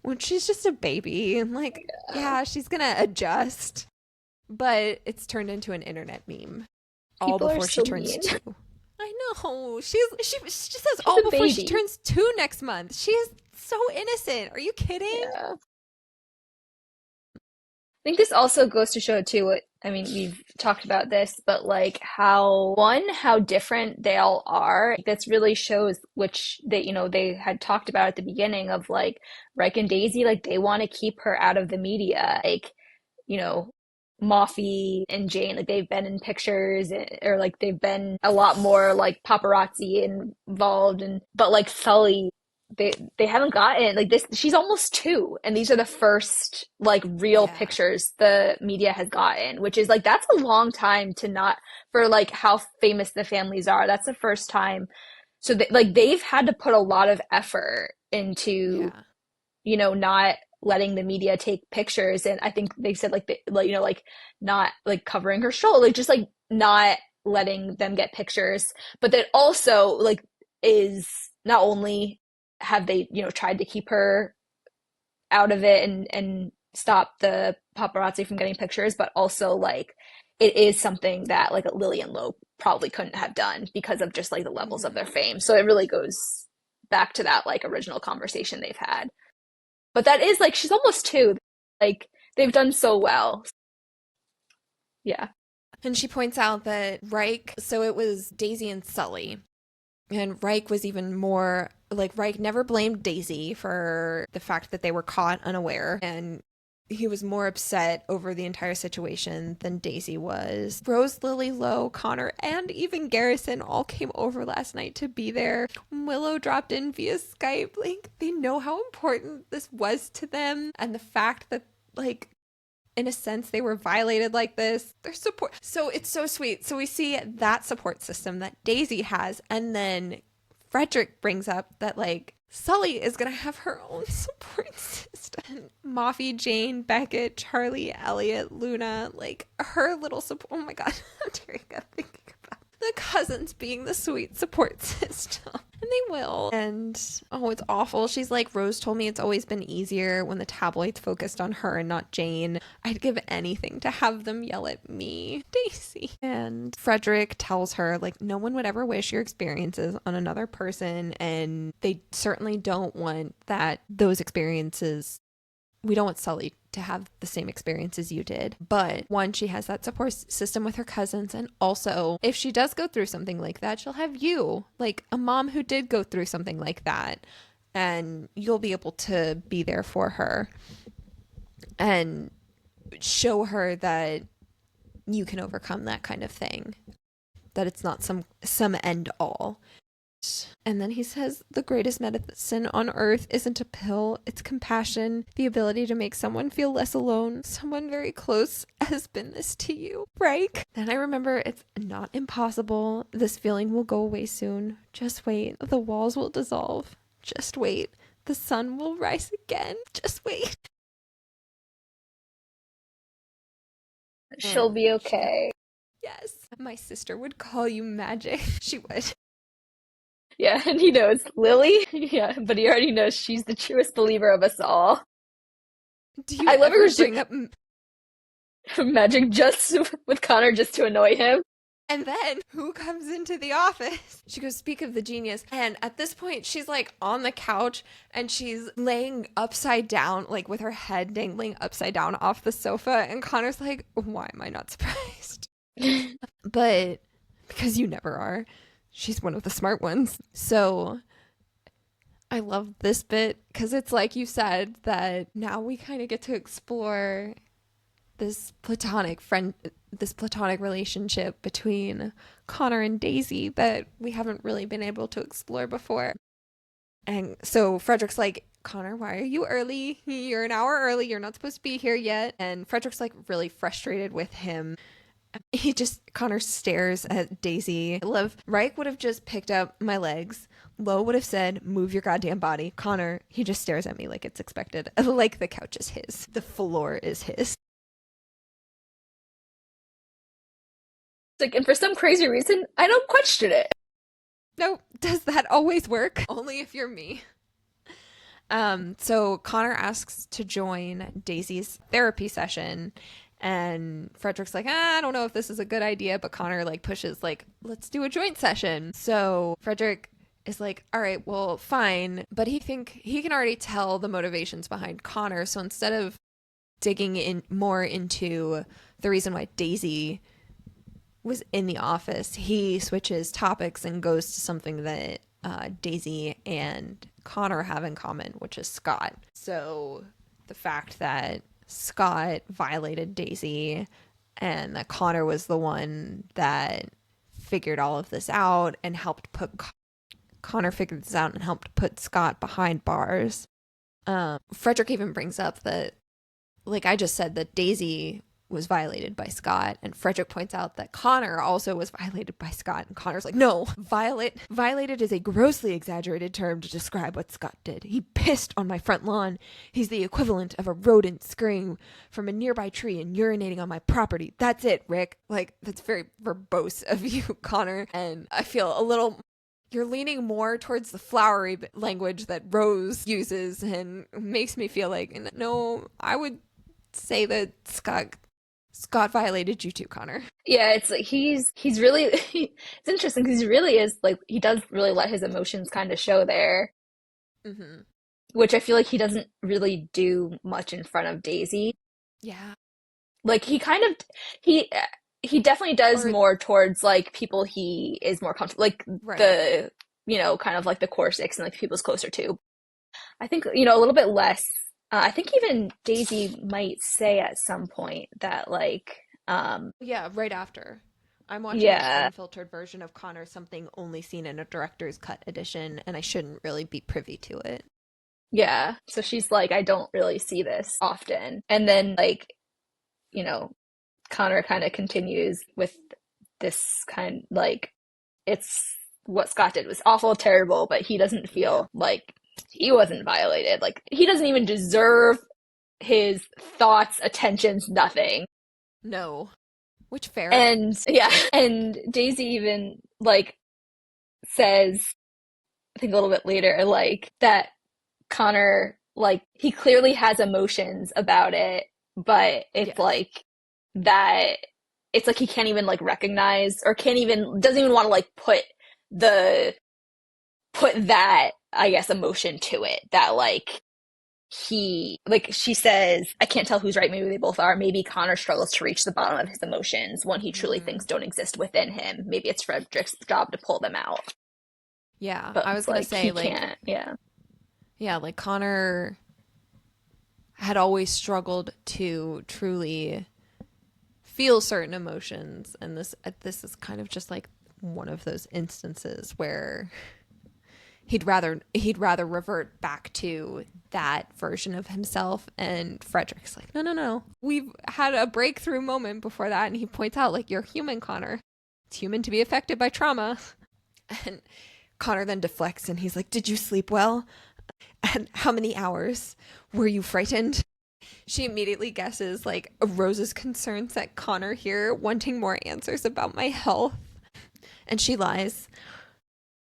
when she's just a baby. And like, yeah, she's gonna adjust. But it's turned into an internet meme. All People are before she so turns mean. 2. I know. She says all a before she baby. turns 2 next month. She is so innocent. Are you kidding? Yeah. I think this also goes to show too we've talked about this, but like how different they all are. This really shows, which they had talked about at the beginning of like Reich and Daisy, like they want to keep her out of the media. Like, Moffy and Jane, like they've been in pictures, or like they've been a lot more like paparazzi involved, but like Sully, they haven't gotten like this. She's almost 2, and these are the first like real pictures the media has gotten, which is like that's a long time to not, for like how famous the families are. That's the first time. So they've had to put a lot of effort into not letting the media take pictures. And I think they said like not like covering her shoulder, like just like not letting them get pictures. But that also like is not only have they tried to keep her out of it and stop the paparazzi from getting pictures, but also like it is something that like Lily and Lo probably couldn't have done because of just like the levels of their fame. So it really goes back to that like original conversation they've had. But that is like, she's almost 2. Like, they've done so well. Yeah. And she points out that Reich, so it was Daisy and Sully. And Reich was even more, like, Reich never blamed Daisy for the fact that they were caught unaware. And he was more upset over the entire situation than Daisy was. Rose, Lily, Lo, Connor, and even Garrison all came over last night to be there. Willow dropped in via Skype. Like, they know how important this was to them. And the fact that, like, in a sense, they were violated like this. Their support. So it's so sweet. So we see that support system that Daisy has. And then Frederick brings up that, like, Sully is going to have her own support system. Moffy, Jane, Becca, Charlie, Elliot, Luna, like her little support. Oh my God. I'm tearing up thinking about the cousins being the sweet support system. And they will. And oh, it's awful. She's like, Rose told me it's always been easier when the tabloids focused on her and not Jane. I'd give anything to have them yell at me, Daisy. And Frederick tells her, like, no one would ever wish your experiences on another person. And they certainly don't want those experiences. We don't want Sully to have the same experiences you did. But one, she has that support system with her cousins. And also, if she does go through something like that, she'll have you, like a mom who did go through something like that. And you'll be able to be there for her and show her that you can overcome that kind of thing, that it's not some end all. And then he says, the greatest medicine on earth isn't a pill, it's compassion, the ability to make someone feel less alone. Someone very close has been this to you, right? Then I remember, it's not impossible. This feeling will go away soon. Just wait. The walls will dissolve. Just wait. The sun will rise again. Just wait. She'll be okay. Yes. My sister would call you magic. She would. Yeah, and he knows Lily. Yeah, but he already knows she's the truest believer of us all. Do you ever bring up magic just with Connor just to annoy him? And then who comes into the office? She goes, speak of the genius. And at this point, she's like on the couch and she's laying upside down, like with her head dangling upside down off the sofa. And Connor's like, why am I not surprised? But because you never are. She's one of the smart ones. So I love this bit because it's like you said that now we kind of get to explore this platonic relationship between Connor and Daisy that we haven't really been able to explore before. And so Frederick's like, Connor, why are you early? You're an hour early. You're not supposed to be here yet. And Frederick's like really frustrated with him. Connor stares at Daisy. I love, Reich would have just picked up my legs. Lo would have said, move your goddamn body. Connor, he just stares at me like it's expected. Like the couch is his. The floor is his. Like, and for some crazy reason, I don't question it. No, does that always work? Only if you're me. So Connor asks to join Daisy's therapy session, and Frederick's like, I don't know if this is a good idea, but Connor like pushes like, let's do a joint session. So Frederick is like, all right, well, fine, but he can already tell the motivations behind Connor. So instead of digging in more into the reason why Daisy was in the office, he switches topics and goes to something that Daisy and Connor have in common, which is Scott. So the fact that Scott violated Daisy and that Connor was the one that figured all of this out and helped put Connor figured this out and helped put Scott behind bars. Frederick even brings up that, like I just said, that Daisy was violated by Scott, and Frederick points out that Connor also was violated by Scott, and Connor's like, no, violated is a grossly exaggerated term to describe what Scott did. He pissed on my front lawn. He's the equivalent of a rodent scurrying from a nearby tree and urinating on my property. That's it, Rick. Like, that's very verbose of you, Connor, and I feel a little... You're leaning more towards the flowery language that Rose uses, and makes me feel like, no, I would say that Scott violated you too, Connor. Yeah, it's like he's really it's interesting because he really is like he does really let his emotions kind of show there, Mm-hmm. which I feel like he doesn't really do much in front of Daisy. Yeah. Like he he definitely does Or more towards like people he is more comfortable like right. the kind of like the core six and like people he's closer to. I think a little bit less. I think even Daisy might say at some point that like Yeah, right after. I'm watching an yeah, unfiltered version of Connor, something only seen in a director's cut edition, and I shouldn't really be privy to it. yeah. So she's like, I don't really see this often. And then like, you know, Connor kind of continues with this kind like it's what Scott did was awful, terrible, but he doesn't Yeah. feel like he wasn't violated. Like he doesn't even deserve his thoughts, attentions, nothing. No. Which fair? And yeah, and Daisy even like says, I think a little bit later, like that Connor, like he clearly has emotions about it, but it's Yes. like that it's like he can't even like recognize or can't even doesn't even want to like the put that I guess emotion to it that like he like she says I can't tell who's right, maybe they both are, maybe Connor struggles to reach the bottom of his emotions when he truly Mm-hmm. thinks don't exist within him, maybe it's Frederick's job to pull them out, Yeah, but I was it's gonna like say he like, can't. Yeah, yeah, like Connor had always struggled to truly feel certain emotions, and this is kind of just like one of those instances where he'd rather revert back to that version of himself. And Frederick's like, no, no, no, we've had a breakthrough moment before that. And he points out like, you're human, Connor. It's human to be affected by trauma. And Connor then deflects and he's like, did you sleep well? And how many hours? Were you frightened? She immediately guesses like Rose's concerns at Connor here, wanting more answers about my health. And she lies.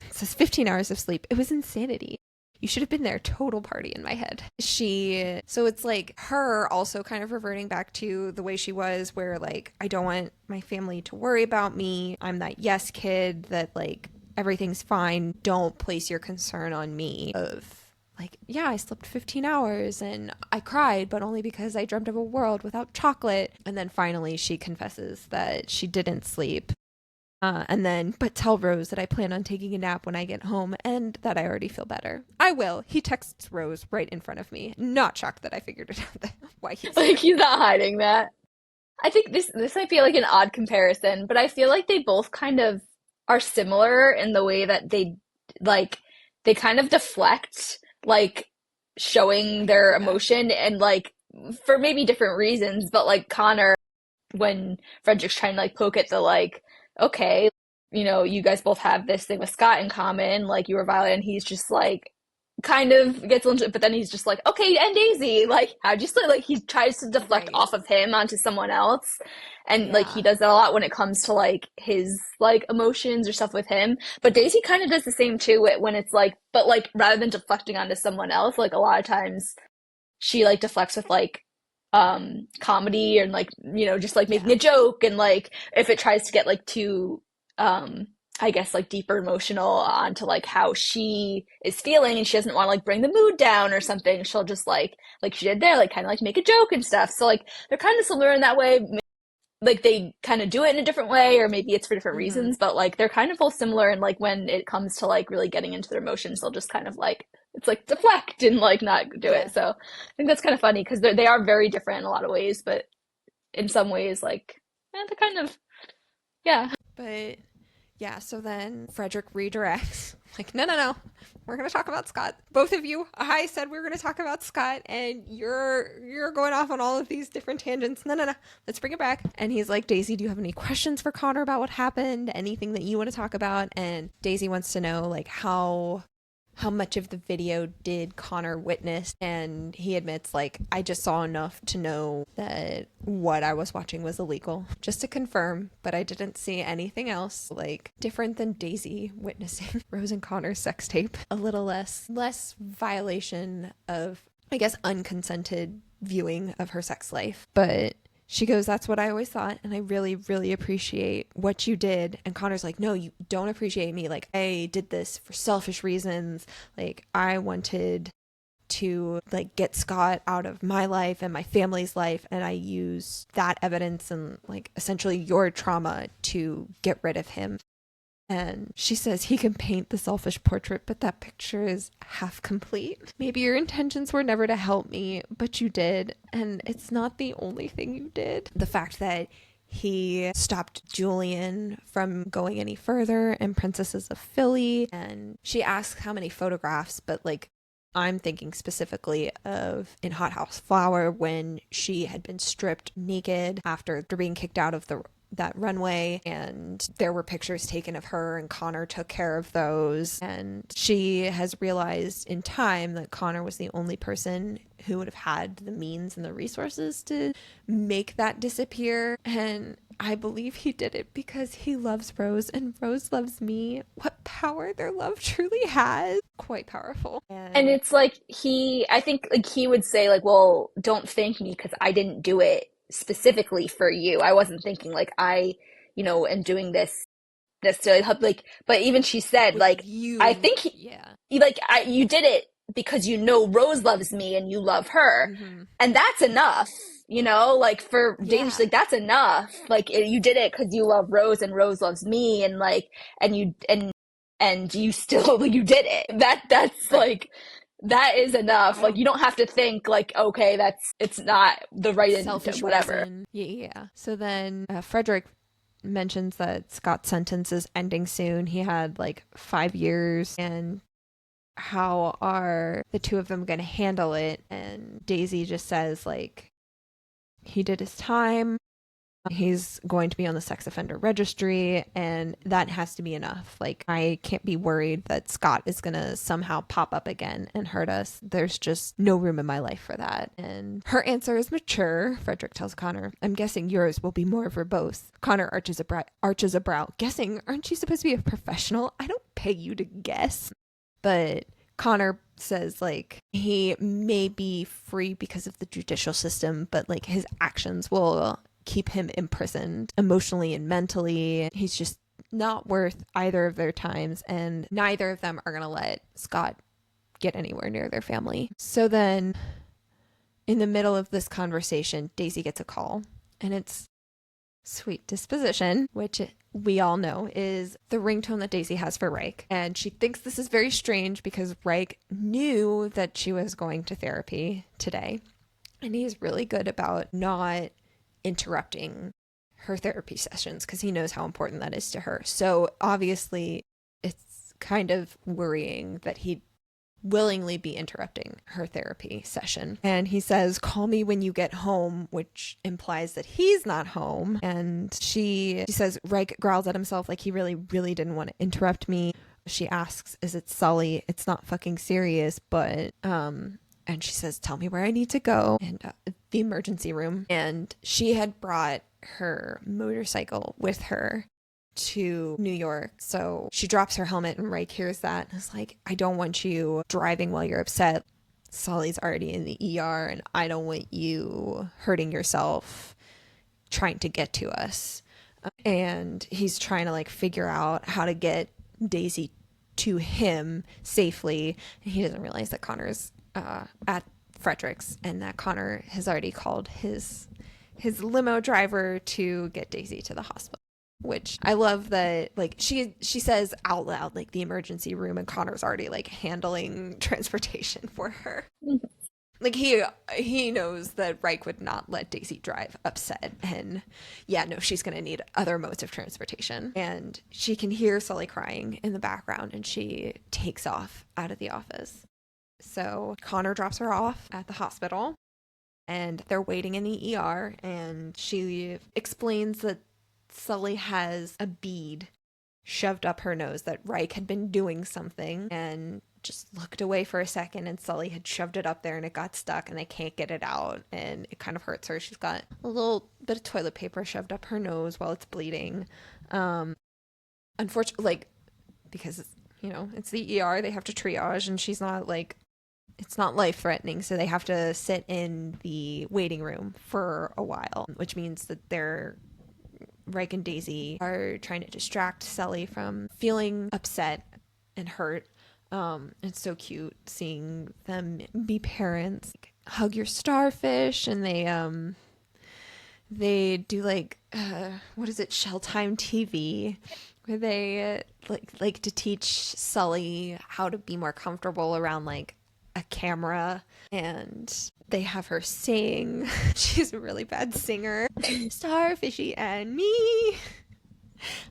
It says 15 hours of sleep. It was insanity. You should have been there. Total party in my head. So it's like her also kind of reverting back to the way she was, where like, I don't want my family to worry about me. I'm that yes kid that like, everything's fine. Don't place your concern on me. Of like, yeah, I slept 15 hours and I cried, but only because I dreamt of a world without chocolate. And then finally she confesses that she didn't sleep. And then, but tell Rose that I plan on taking a nap when I get home and that I already feel better. I will. He texts Rose right in front of me. Not shocked that I figured it out why he's Like here. he's not hiding that. I think this might be like an odd comparison, but I feel like they both kind of are similar in the way that like they kind of deflect like showing I can their see that. emotion and like for maybe different reasons, but like Connor when Frederick's trying to like poke at the like, okay, you guys both have this thing with Scott in common, like you were violent, and he's just like kind of gets into it, but then he's just like, okay, and Daisy, like how'd you sleep? Like he tries to deflect Right. off of him onto someone else. And like he Yeah. does that a lot when it comes to like his like emotions or stuff with him. But Daisy kind of does the same too when it's like, but like rather than deflecting onto someone else, like a lot of times she like deflects with like comedy and like just like making Yeah. a joke and like if it tries to get like too um I guess like deeper emotional onto like how she is feeling and she doesn't want to like bring the mood down or something, she'll just like she did there, like kind of like make a joke and stuff. So like they're kind of similar in that way, like they kind of do it in a different way or maybe it's for different Mm-hmm. reasons, but like they're kind of both similar and like when it comes to like really getting into their emotions they'll just kind of like it's like deflect and like not do Yeah. it. So I think that's kind of funny because they are very different in a lot of ways, but in some ways like they're kind of yeah. But yeah, so then Frederick redirects. Like, no, no, no. We're gonna talk about Scott. Both of you. I said we were gonna talk about Scott, and you're going off on all of these different tangents. No, no, no. Let's bring it back. And he's like, Daisy, do you have any questions for Connor about what happened? Anything that you want to talk about? And Daisy wants to know like how much of the video did Connor witness? And he admits, like, I just saw enough to know that what I was watching was illegal, just to confirm, but I didn't see anything else, like, different than Daisy witnessing Rose and Connor's sex tape. A little less violation of, I guess, unconsented viewing of her sex life. But she goes, that's what I always thought, and I really, really appreciate what you did. And Connor's like, no, you don't appreciate me. Like, I did this for selfish reasons. Like, I wanted to, like, get Scott out of my life and my family's life, and I used that evidence and, like, essentially your trauma to get rid of him. And she says he can paint the selfish portrait, but that picture is half complete. Maybe your intentions were never to help me, but you did. And it's not the only thing you did. The fact that he stopped Julian from going any further and Princesses of Philly. And she asks how many photographs, but like, I'm thinking specifically of in Hot House Flower when she had been stripped naked after being kicked out of that runway, and there were pictures taken of her and Connor took care of those, and she has realized in time that Connor was the only person who would have had the means and the resources to make that disappear. And I believe he did it because he loves Rose and Rose loves me. What power their love truly has. Quite powerful. And And it's like I think like he would say like, well, don't thank me because I didn't do it specifically for you. I wasn't thinking like am doing this to help like, but even she said with like, I you, think yeah. you did it because Rose loves me and you love her. Mm-hmm. And that's enough, like for Daisy, Yeah. like that's enough. Like you did it because you love Rose and Rose loves me and like, and you still, you did it. That's Right. like, that is enough. I Like don't you don't have to think like, okay, it's not the right selfish whatever. reason. Yeah, yeah. So then Frederick mentions that Scott's sentence is ending soon. He had like 5 years, and how are the two of them going to handle it? And Daisy just says like he did his time. He's going to be on the sex offender registry, and that has to be enough. Like, I can't be worried that Scott is going to somehow pop up again and hurt us. There's just no room in my life for that. And her answer is mature. Frederick tells Connor, I'm guessing yours will be more verbose. Connor arches a brow. Guessing? Aren't you supposed to be a professional? I don't pay you to guess. But Connor says like he may be free because of the judicial system, but like his actions will keep him imprisoned emotionally and mentally. He's just not worth either of their times, and neither of them are going to let Scott get anywhere near their family. So then, in the middle of this conversation, Daisy gets a call, and it's Sweet Disposition, which we all know is the ringtone that Daisy has for Reich. And she thinks this is very strange because Reich knew that she was going to therapy today. And he's really good about not interrupting her therapy sessions because he knows how important that is to her. So obviously, it's kind of worrying that he'd willingly be interrupting her therapy session. And he says, "Call me when you get home," which implies that he's not home. And she says, Reich growls at himself like he really, really didn't want to interrupt me. She asks, "Is it Sully? It's not fucking serious, but and she says, "Tell me where I need to go." And the emergency room. And she had brought her motorcycle with her to New York. So she drops her helmet and Reich hears that and is like, "I don't want you driving while you're upset. Sully's already in the ER and I don't want you hurting yourself trying to get to us." And he's trying to like figure out how to get Daisy to him safely. And he doesn't realize that Connor's at Frederick's and that Connor has already called his limo driver to get Daisy to the hospital. Which I love that, like, she says out loud, like, the emergency room, and Connor's already, like, handling transportation for her. Like, he knows that Reich would not let Daisy drive upset, and yeah, no, she's gonna need other modes of transportation. And she can hear Sully crying in the background, and she takes off out of the office. So Connor drops her off at the hospital, and they're waiting in the ER, and she explains that Sully has a bead shoved up her nose, that Reich had been doing something and just looked away for a second, and Sully had shoved it up there and it got stuck and they can't get it out and it kind of hurts her. She's got a little bit of toilet paper shoved up her nose while it's bleeding. Unfortunately, like, because it's, it's the ER, they have to triage, and she's not like, it's not life threatening, so they have to sit in the waiting room for a while, which means that Reich and Daisy are trying to distract Sully from feeling upset and hurt. It's so cute seeing them be parents. Like, hug your starfish, and they do like what is it, Shell Time TV, where they like to teach Sully how to be more comfortable around like a camera, and they have her sing. She's a really bad singer. Starfishy and me.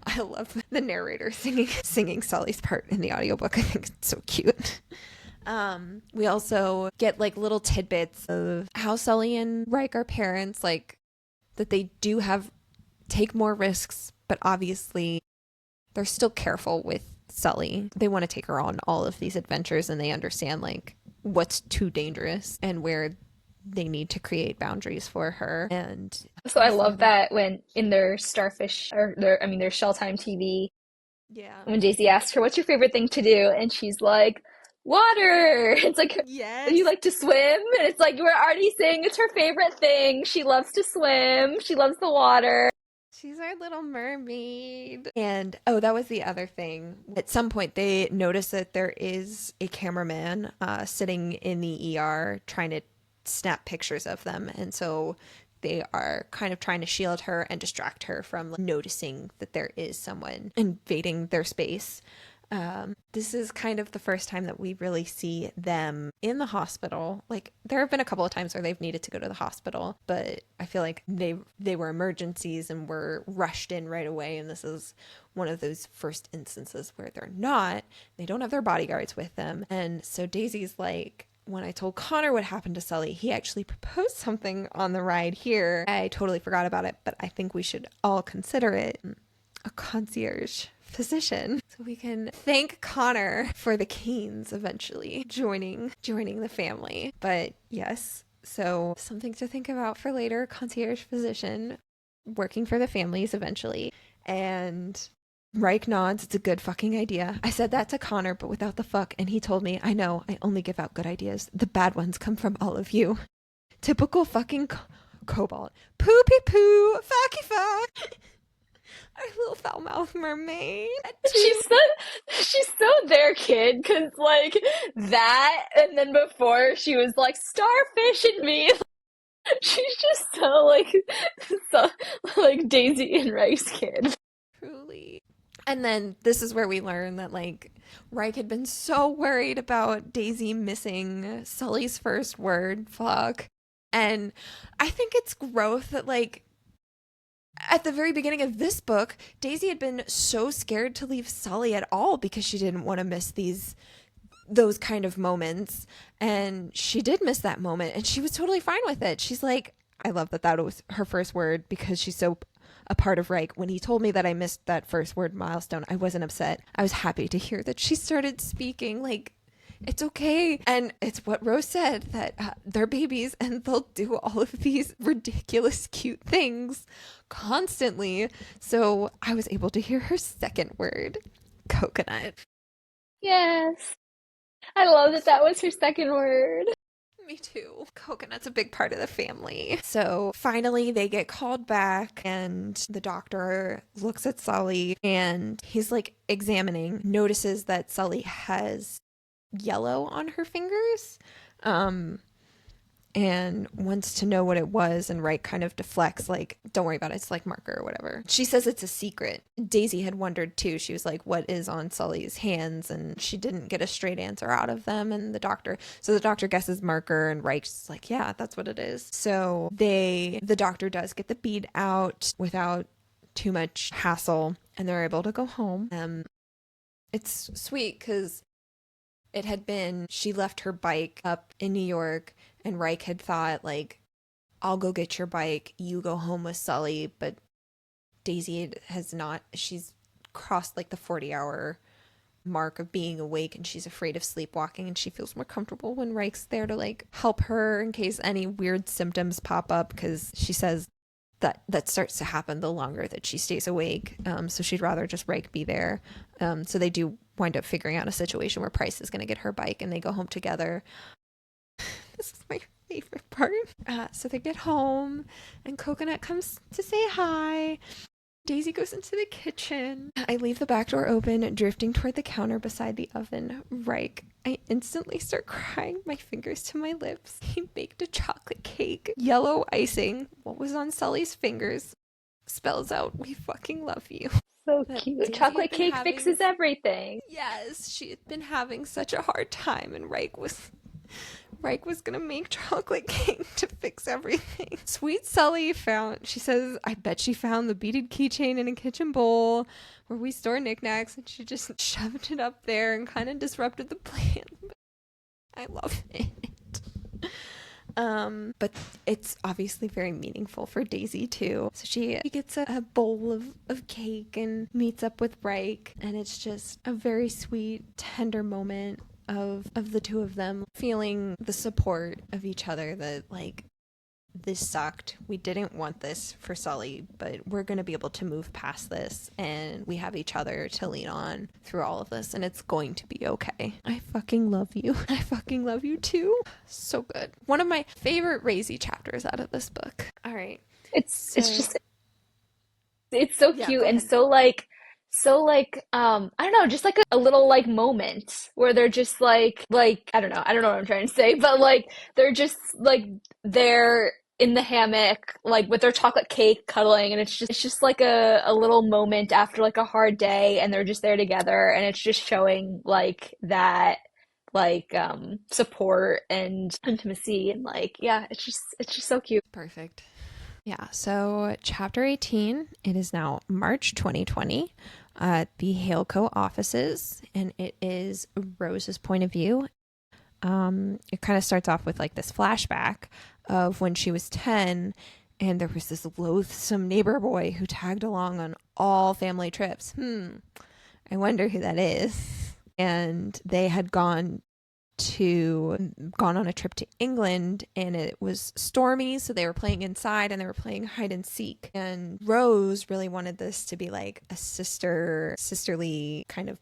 I love the narrator singing Sully's part in the audiobook. I think it's so cute. We also get like little tidbits of how Sully and Reich are parents, like that they do take more risks, but obviously they're still careful with Sully. They want to take her on all of these adventures, and they understand like what's too dangerous and where they need to create boundaries for her. And so I love that when in their starfish or their Shell Time TV, yeah, when Daisy asks her, "What's your favorite thing to do?" and she's like, "Water." It's like, yes, "You like to swim?" And it's like, we're already saying it's her favorite thing. She loves to swim. She loves the water. she's our little mermaid. And oh, that was the other thing. At some point, they notice that there is a cameraman sitting in the ER trying to snap pictures of them. And so they are kind of trying to shield her and distract her from like, noticing that there is someone invading their space. This is kind of the first time that we really see them in the hospital. Like, there have been a couple of times where they've needed to go to the hospital, but I feel like they were emergencies and were rushed in right away. And this is one of those first instances where they're not. They don't have their bodyguards with them. And so Daisy's like, when I told Connor what happened to Sully, he actually proposed something on the ride here. I totally forgot about it, but I think we should all consider it a concierge physician, so we can thank Connor for the canes eventually joining the family. But yes, so something to think about for later, concierge physician working for the families eventually. And Reich nods, it's a good fucking idea. I said that to Connor, but without the fuck, and he told me, I know, I only give out good ideas. The bad ones come from all of you. Typical fucking cobalt. Poopy poo, fucky fuck. Our little foul mouth mermaid. She's so their kid, because like that, and then before she was like, "Starfish and me." She's just so like so like Daisy and Rice Kid. Truly. And then this is where we learn that like Reich had been so worried about Daisy missing Sully's first word, fuck. And I think it's growth that like at the very beginning of this book, Daisy had been so scared to leave Sully at all because she didn't want to miss those kind of moments. And she did miss that moment and she was totally fine with it. She's like, I love that that was her first word because she's so a part of Reich. When he told me that I missed that first word milestone, I wasn't upset. I was happy to hear that she started speaking. Like, it's okay. And it's what Rose said, that they're babies and they'll do all of these ridiculous, cute things constantly. So I was able to hear her second word, coconut. Yes. I love that that was her second word. Me too. Coconut's a big part of the family. So finally, they get called back, and the doctor looks at Sully and he's like examining, notices that Sully has yellow on her fingers. And wants to know what it was, and Wright kind of deflects, like, don't worry about it, it's like marker or whatever. She says it's a secret. Daisy had wondered too. She was like, what is on Sully's hands? And she didn't get a straight answer out of them. And the doctor guesses marker, and Wright's like, yeah, that's what it is. So the doctor does get the bead out without too much hassle, and they're able to go home. It's sweet because it had been, she left her bike up in New York, and Reich had thought, like, I'll go get your bike, you go home with Sully. But Daisy has not, she's crossed like the 40-hour mark of being awake, and she's afraid of sleepwalking, and she feels more comfortable when Reich's there to like help her in case any weird symptoms pop up, because she says that starts to happen the longer that she stays awake. So she'd rather just Reich be there. So they do wind up figuring out a situation where Price is going to get her bike, and they go home together. This is my favorite part. So they get home, and Coconut comes to say hi. Daisy goes into the kitchen. I leave the back door open, drifting toward the counter beside the oven. Reich. I instantly start crying, my fingers to my lips. He baked a chocolate cake. Yellow icing. What was on Sully's fingers spells out, we fucking love you. So That cute. Daisy Chocolate had been cake having fixes everything. Yes, she had been having such a hard time, and Reich was gonna make chocolate cake to fix everything. Sweet Sully she says, I bet she found the beaded keychain in a kitchen bowl where we store knickknacks, and she just shoved it up there and kind of disrupted the plan. I love it. But it's obviously very meaningful for Daisy too. So she gets a bowl of cake and meets up with Reich, and it's just a very sweet, tender moment of the two of them feeling the support of each other, that like, this sucked, we didn't want this for Sully, but we're going to be able to move past this, and we have each other to lean on through all of this, and it's going to be okay. I fucking love you. I fucking love you too. So good. One of my favorite Raisy chapters out of this book. All right. It's just it's so Yeah, cute go and ahead. so like I don't know, just like a little like moment where they're just like I don't know what I'm trying to say, but like they're just like they're in the hammock like with their chocolate cake cuddling, and it's just like a little moment after like a hard day, and they're just there together, and it's just showing like that like support and intimacy, and like yeah, it's just so cute. Perfect. Yeah, so chapter 18, it is now March 2020 at the Haleco offices, and it is Rose's point of view. It kind of starts off with like this flashback of when she was 10, and there was this loathsome neighbor boy who tagged along on all family trips. I wonder who that is. And they had gone on a trip to England, and it was stormy, so they were playing inside and they were playing hide and seek. And Rose really wanted this to be like a sisterly kind of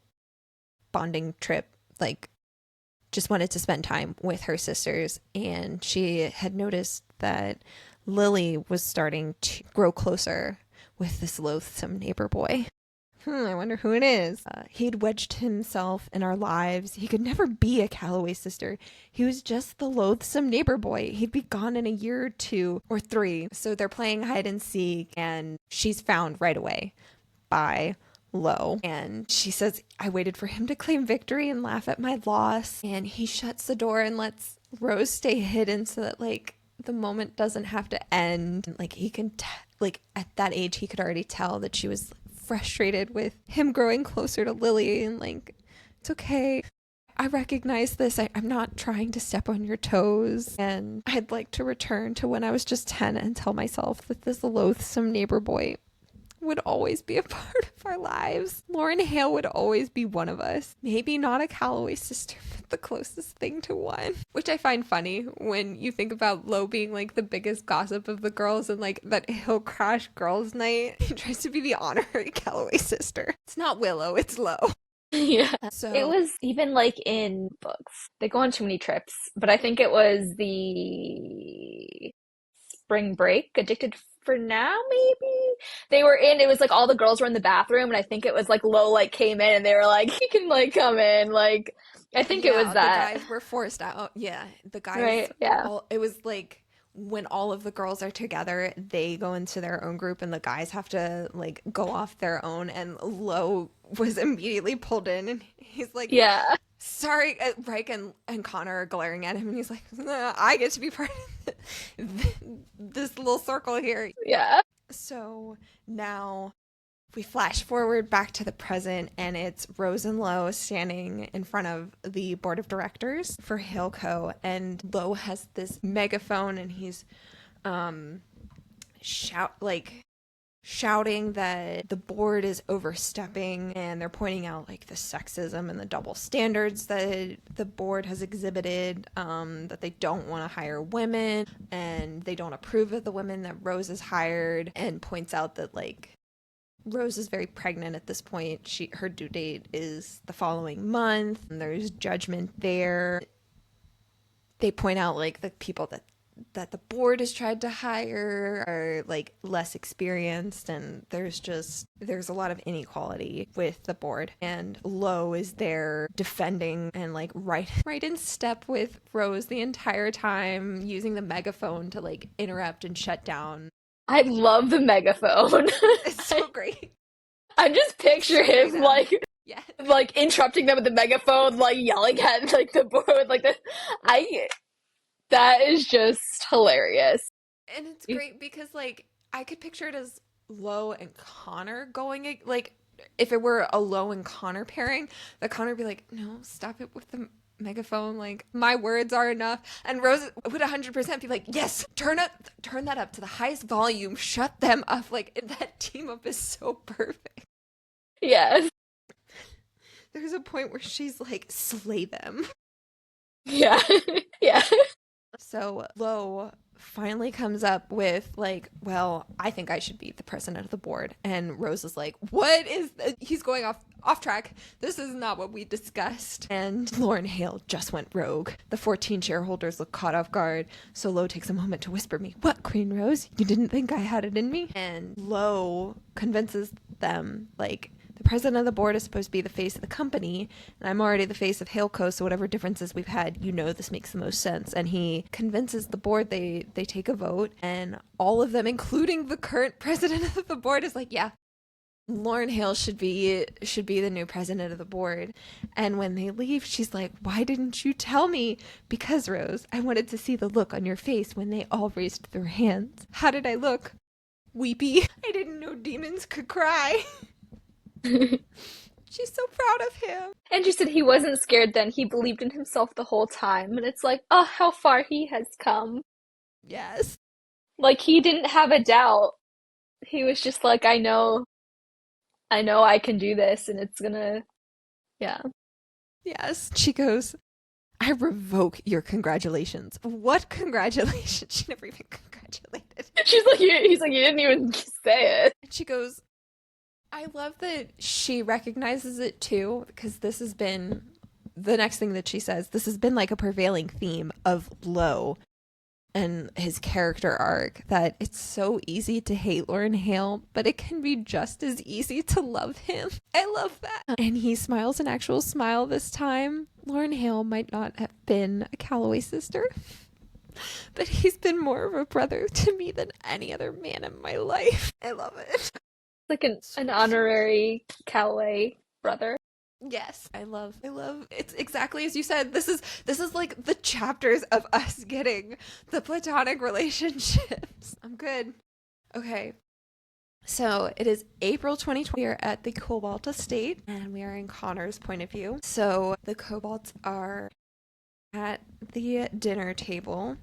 bonding trip, like just wanted to spend time with her sisters. And she had noticed that Lily was starting to grow closer with this loathsome neighbor boy. I wonder who it is. He'd wedged himself in our lives. He could never be a Calloway sister. He was just the loathsome neighbor boy. He'd be gone in a year or 2 or 3. So they're playing hide and seek, and she's found right away by Lo. And she says, I waited for him to claim victory and laugh at my loss. And he shuts the door and lets Rose stay hidden so that, like, the moment doesn't have to end. And, like, he can, like, at that age, he could already tell that she was frustrated with him growing closer to Lily, and like, it's okay. I recognize this. I'm not trying to step on your toes, and I'd like to return to when I was just 10 and tell myself that this loathsome neighbor boy would always be a part of our lives. Lauren Hale would always be one of us. Maybe not a Calloway sister, but the closest thing to one. Which I find funny when you think about Lo being like the biggest gossip of the girls, and like that he'll crash girls' night. He tries to be the honorary Calloway sister. It's not Willow, it's Lo. Yeah. So It was even like in books. They go on too many trips, but I think it was the spring break, Addicted for Now, maybe? They were in, it was like all the girls were in the bathroom, and I think it was like Lo like came in and they were like, you can like come in. Like, I think it was yeah, the that. guys were forced out. Yeah, the guys, Right? Yeah. all, it was like when all of the girls are together, they go into their own group and the guys have to like go off their own. And Lo was immediately pulled in, and he's like, Yeah. sorry. Reich and Connor are glaring at him, and he's like, nah, I get to be part of this little circle here. Yeah. So now we flash forward back to the present, and it's Rose and Lo standing in front of the board of directors for Haleco, and Lo has this megaphone, and he's shouting that the board is overstepping, and they're pointing out like the sexism and the double standards that the board has exhibited, that they don't want to hire women, and they don't approve of the women that Rose has hired, and points out that like Rose is very pregnant at this point. Her due date is the following month, and there's judgment there. They point out like the people that the board has tried to hire are like less experienced, and there's a lot of inequality with the board, and Lo is there defending and like right in step with Rose the entire time, using the megaphone to like interrupt and shut down. I love the megaphone. It's so great. I just picture him like Yeah. like interrupting them with the megaphone, like yelling at like the board with like the I that is just hilarious. And it's great because like I could picture it as Lo and Connor going, like if it were a Lo and Connor pairing, that Connor would be like, no, stop it with the megaphone, like my words are enough. And Rose would 100% be like, yes, turn that up to the highest volume, shut them up. Like that team up is so perfect. Yes. There's a point where she's like, slay them. Yeah. Yeah. So Lo finally comes up with like, well, I think I should be the president of the board. And Rose is like, what is he's going off track. This is not what we discussed. And Lauren Hale just went rogue. The 14 shareholders look caught off guard, so Lo takes a moment to whisper me, what, Queen Rose? You didn't think I had it in me? And Lo convinces them, like, the president of the board is supposed to be the face of the company, and I'm already the face of Haleco, so whatever differences we've had, this makes the most sense. And he convinces the board, they take a vote, and all of them, including the current president of the board, is like, yeah, Lauren Hale should be the new president of the board. And when they leave, she's like, why didn't you tell me? Because, Rose, I wanted to see the look on your face when they all raised their hands. How did I look? Weepy. I didn't know demons could cry. She's so proud of him. And she said he wasn't scared then. He believed in himself the whole time. And it's like, oh, how far he has come. Yes. Like, he didn't have a doubt. He was just like, I know I can do this, and it's gonna, yeah. Yes. She goes, I revoke your congratulations. What congratulations? She never even congratulated. She's like, he's like, you didn't even say it. And she goes, I love that she recognizes it too, because this has been the next thing that she says. This has been like a prevailing theme of Lo and his character arc that it's so easy to hate Lauren Hale, but it can be just as easy to love him. I love that. And he smiles an actual smile this time. Lauren Hale might not have been a Calloway sister, but he's been more of a brother to me than any other man in my life. I love it. Like an honorary Calloway brother. Yes, I love it's exactly as you said. This is like the chapters of us getting the platonic relationships. I'm good. Okay. So it is April 2020. We are at the Cobalt Estate and we are in Connor's point of view. So the Cobalts are at the dinner table.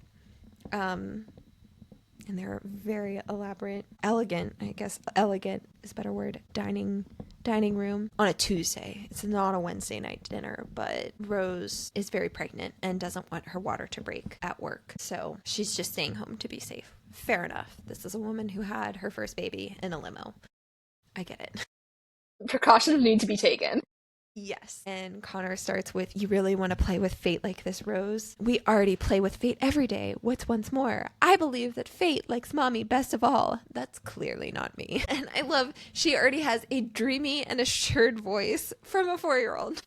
And they're very elaborate, elegant, I guess elegant is a better word, dining room on a Tuesday. It's not a Wednesday night dinner, but Rose is very pregnant and doesn't want her water to break at work. So she's just staying home to be safe. Fair enough. This is a woman who had her first baby in a limo. I get it. Precautions need to be taken. Yes. And Connor starts with, you really want to play with fate like this, Rose? We already play with fate every day. What's once more? I believe that fate likes mommy best of all. That's clearly not me. And I love, she already has a dreamy and assured voice from a 4-year-old.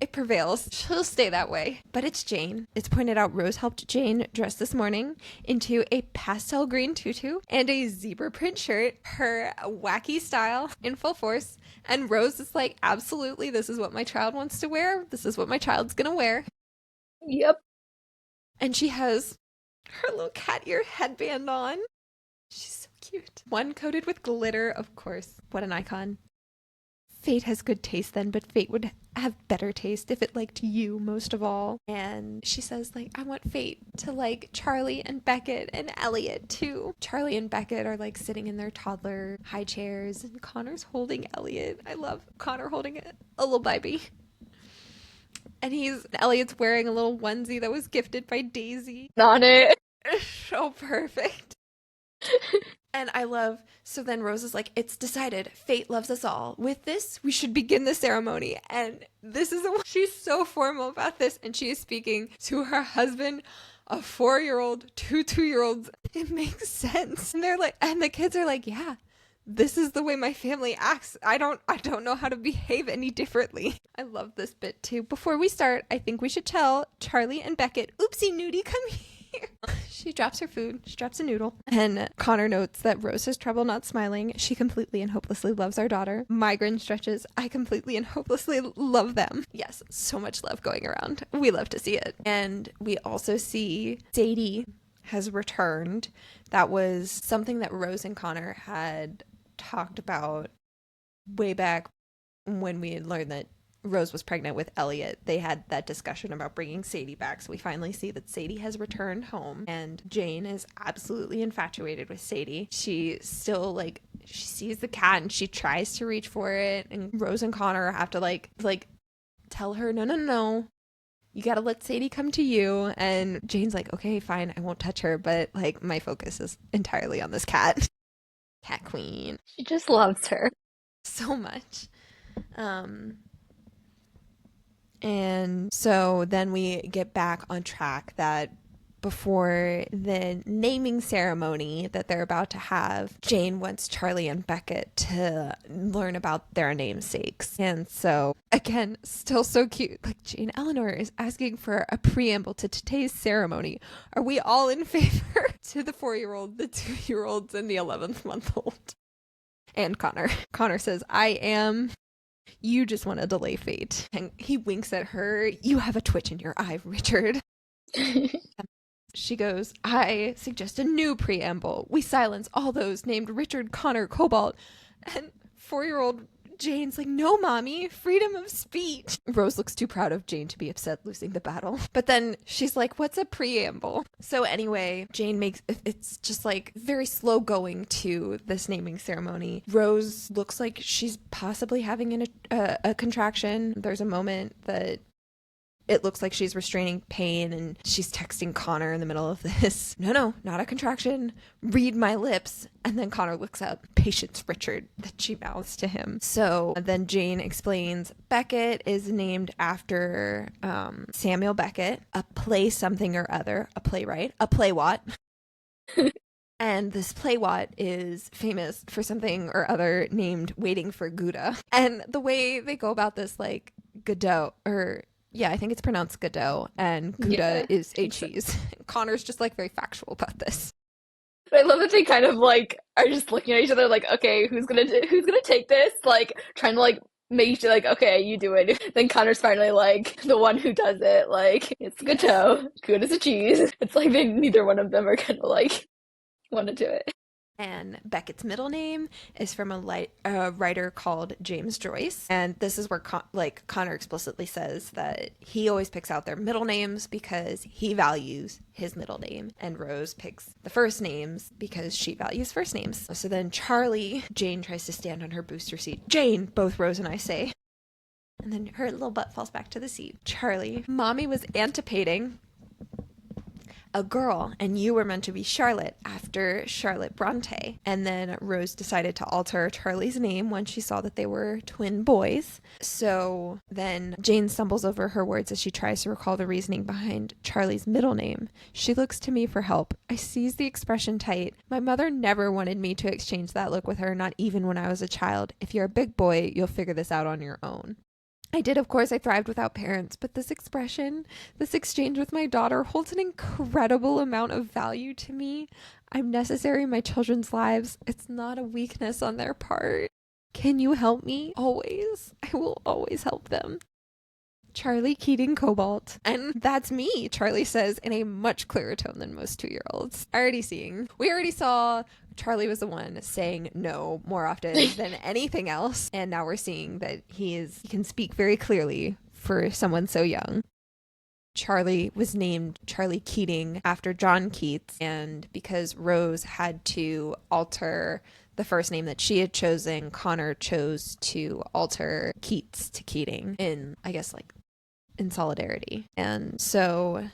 It prevails. She'll stay that way. But it's Jane. It's pointed out Rose helped Jane dress this morning into a pastel green tutu and a zebra print shirt, her wacky style in full force. And Rose is like, absolutely, this is what my child wants to wear. This is what my child's gonna wear. Yep. And she has her little cat ear headband on. She's so cute. One coated with glitter, of course. What an icon. Fate has good taste then, but fate would have better taste if it liked you most of all. And she says, like, I want fate to like Charlie and Beckett and Elliot too. Charlie and Beckett are like sitting in their toddler high chairs and Connor's holding Elliot. I love Connor holding a little baby. And Elliot's wearing a little onesie that was gifted by Daisy. On it. So perfect. And I love, so then Rose is like, it's decided, fate loves us all. With this, we should begin the ceremony. And she's so formal about this. And she is speaking to her husband, a 4-year-old, 2-year-olds. It makes sense. And they're like, and the kids are like, yeah, this is the way my family acts. I don't know how to behave any differently. I love this bit too. Before we start, I think we should tell Charlie and Beckett, oopsie nudie, come here. She drops her food. She drops a noodle. And Connor notes that Rose has trouble not smiling. She completely and hopelessly loves our daughter. Migraine stretches. I completely and hopelessly love them. Yes, so much love going around. We love to see it. And we also see Sadie has returned. That was something that Rose and Connor had talked about way back when we had learned that Rose was pregnant with Elliot. They had that discussion about bringing Sadie back. So we finally see that Sadie has returned home and Jane is absolutely infatuated with Sadie. She still she sees the cat and she tries to reach for it. And Rose and Connor have to like tell her, no. You gotta let Sadie come to you. And Jane's like, okay, fine. I won't touch her. But like my focus is entirely on this cat. Cat queen. She just loves her. So much. And so then we get back on track that before the naming ceremony that they're about to have, Jane wants Charlie and Beckett to learn about their namesakes. And so, again, still so cute. Like, Jane Eleanor is asking for a preamble to today's ceremony. Are we all in favor? To the 4-year-old, the 2-year-olds, and the 11th-month-old. And Connor. Connor says, I am... You just want to delay fate. And he winks at her. You have a twitch in your eye, Richard. She goes, I suggest a new preamble. We silence all those named Richard, Connor, Cobalt. And 4-year-old Jane's like, no, mommy, freedom of speech. Rose looks too proud of Jane to be upset losing the battle. But then she's like, what's a preamble? So anyway, Jane it's just like very slow going to this naming ceremony. Rose looks like she's possibly having a contraction. There's a moment that it looks like she's restraining pain, and she's texting Connor in the middle of this. No, not a contraction. Read my lips. And then Connor looks up, Patience Richard, that she mouths to him. So then Jane explains Beckett is named after Samuel Beckett, a play something or other, a playwright, a playwat. And this playwat is famous for something or other named Waiting for Gouda. And the way they go about this, like, Godot, or yeah, I think it's pronounced Godot, and Gouda is a cheese. Connor's just, like, very factual about this. I love that they kind of like are just looking at each other like, okay, who's gonna take this? Like trying to like make each other like, okay, you do it. Then Connor's finally like the one who does it. Like it's Gateau, good as a cheese. It's like neither one of them are gonna like want to do it. And Beckett's middle name is from a writer called James Joyce. And this is where Connor explicitly says that he always picks out their middle names because he values his middle name. And Rose picks the first names because she values first names. So then Jane tries to stand on her booster seat. Jane, both Rose and I say. And then her little butt falls back to the seat. Charlie, Mommy was anticipating a girl, and you were meant to be Charlotte after Charlotte Bronte. And then Rose decided to alter Charlie's name when she saw that they were twin boys. So then Jane stumbles over her words as she tries to recall the reasoning behind Charlie's middle name. She looks to me for help. I seize the expression tight. My mother never wanted me to exchange that look with her, not even when I was a child. If you're a big boy, you'll figure this out on your own. I did, of course. I thrived without parents, but this expression, this exchange with my daughter holds an incredible amount of value to me. I'm necessary in my children's lives. It's not a weakness on their part. Can you help me? Always. I will always help them. Charlie Keating Cobalt. And that's me, Charlie says in a much clearer tone than most 2-year-olds. We already saw Charlie was the one saying no more often than anything else. And now we're seeing that he can speak very clearly for someone so young. Charlie was named Charlie Keating after John Keats. And because Rose had to alter the first name that she had chosen, Connor chose to alter Keats to Keating in solidarity. And so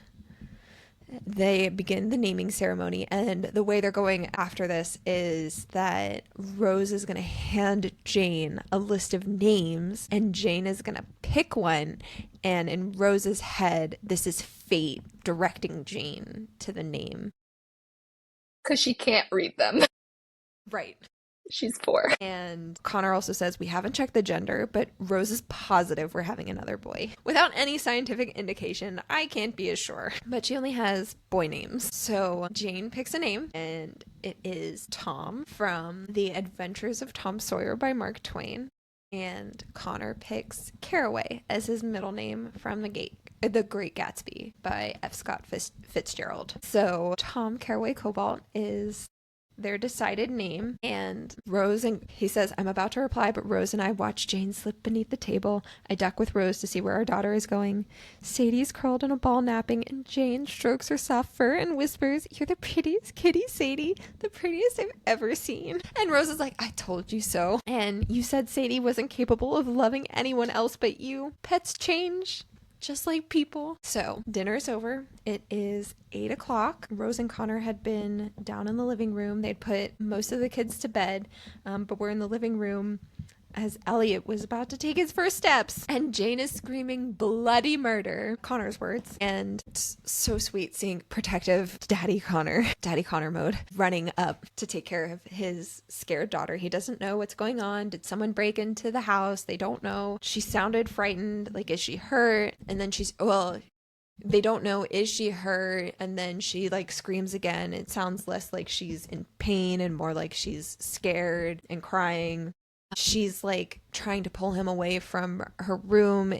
they begin the naming ceremony, and the way they're going after this is that Rose is going to hand Jane a list of names, and Jane is going to pick one, and in Rose's head, this is fate directing Jane to the name. Because she can't read them. Right. She's 4. And Connor also says, we haven't checked the gender, but Rose is positive we're having another boy. Without any scientific indication, I can't be as sure. But she only has boy names. So Jane picks a name, and it is Tom from The Adventures of Tom Sawyer by Mark Twain. And Connor picks Caraway as his middle name from The Great Gatsby by F. Scott Fitzgerald. So Tom Caraway Cobalt is their decided name, and he says, I'm about to reply, but Rose and I watch Jane slip beneath the table. I duck with Rose to see where our daughter is going. Sadie's curled in a ball napping, and Jane strokes her soft fur and whispers, you're the prettiest kitty, Sadie, the prettiest I've ever seen. And Rose is like, I told you so. And you said Sadie wasn't capable of loving anyone else but you. Pets change. Just like people. So dinner's over. It is 8 o'clock. Rose and Connor had been down in the living room. They'd put most of the kids to bed, but we're in the living room as Elliot was about to take his first steps, and Jane is screaming bloody murder, Connor's words. And it's so sweet seeing protective daddy Connor mode, running up to take care of his scared daughter. He doesn't know what's going on. Did someone break into the house? They don't know. She sounded frightened, like, is she hurt? And then they don't know, is she hurt? And then she like screams again. It sounds less like she's in pain and more like she's scared and crying. She's like trying to pull him away from her room.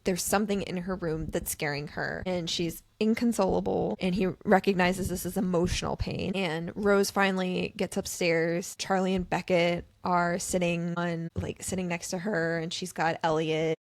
There's something in her room that's scaring her, and she's inconsolable, and he recognizes this as emotional pain. And Rose finally gets upstairs. Charlie and Beckett are sitting next to her, and she's got Elliot.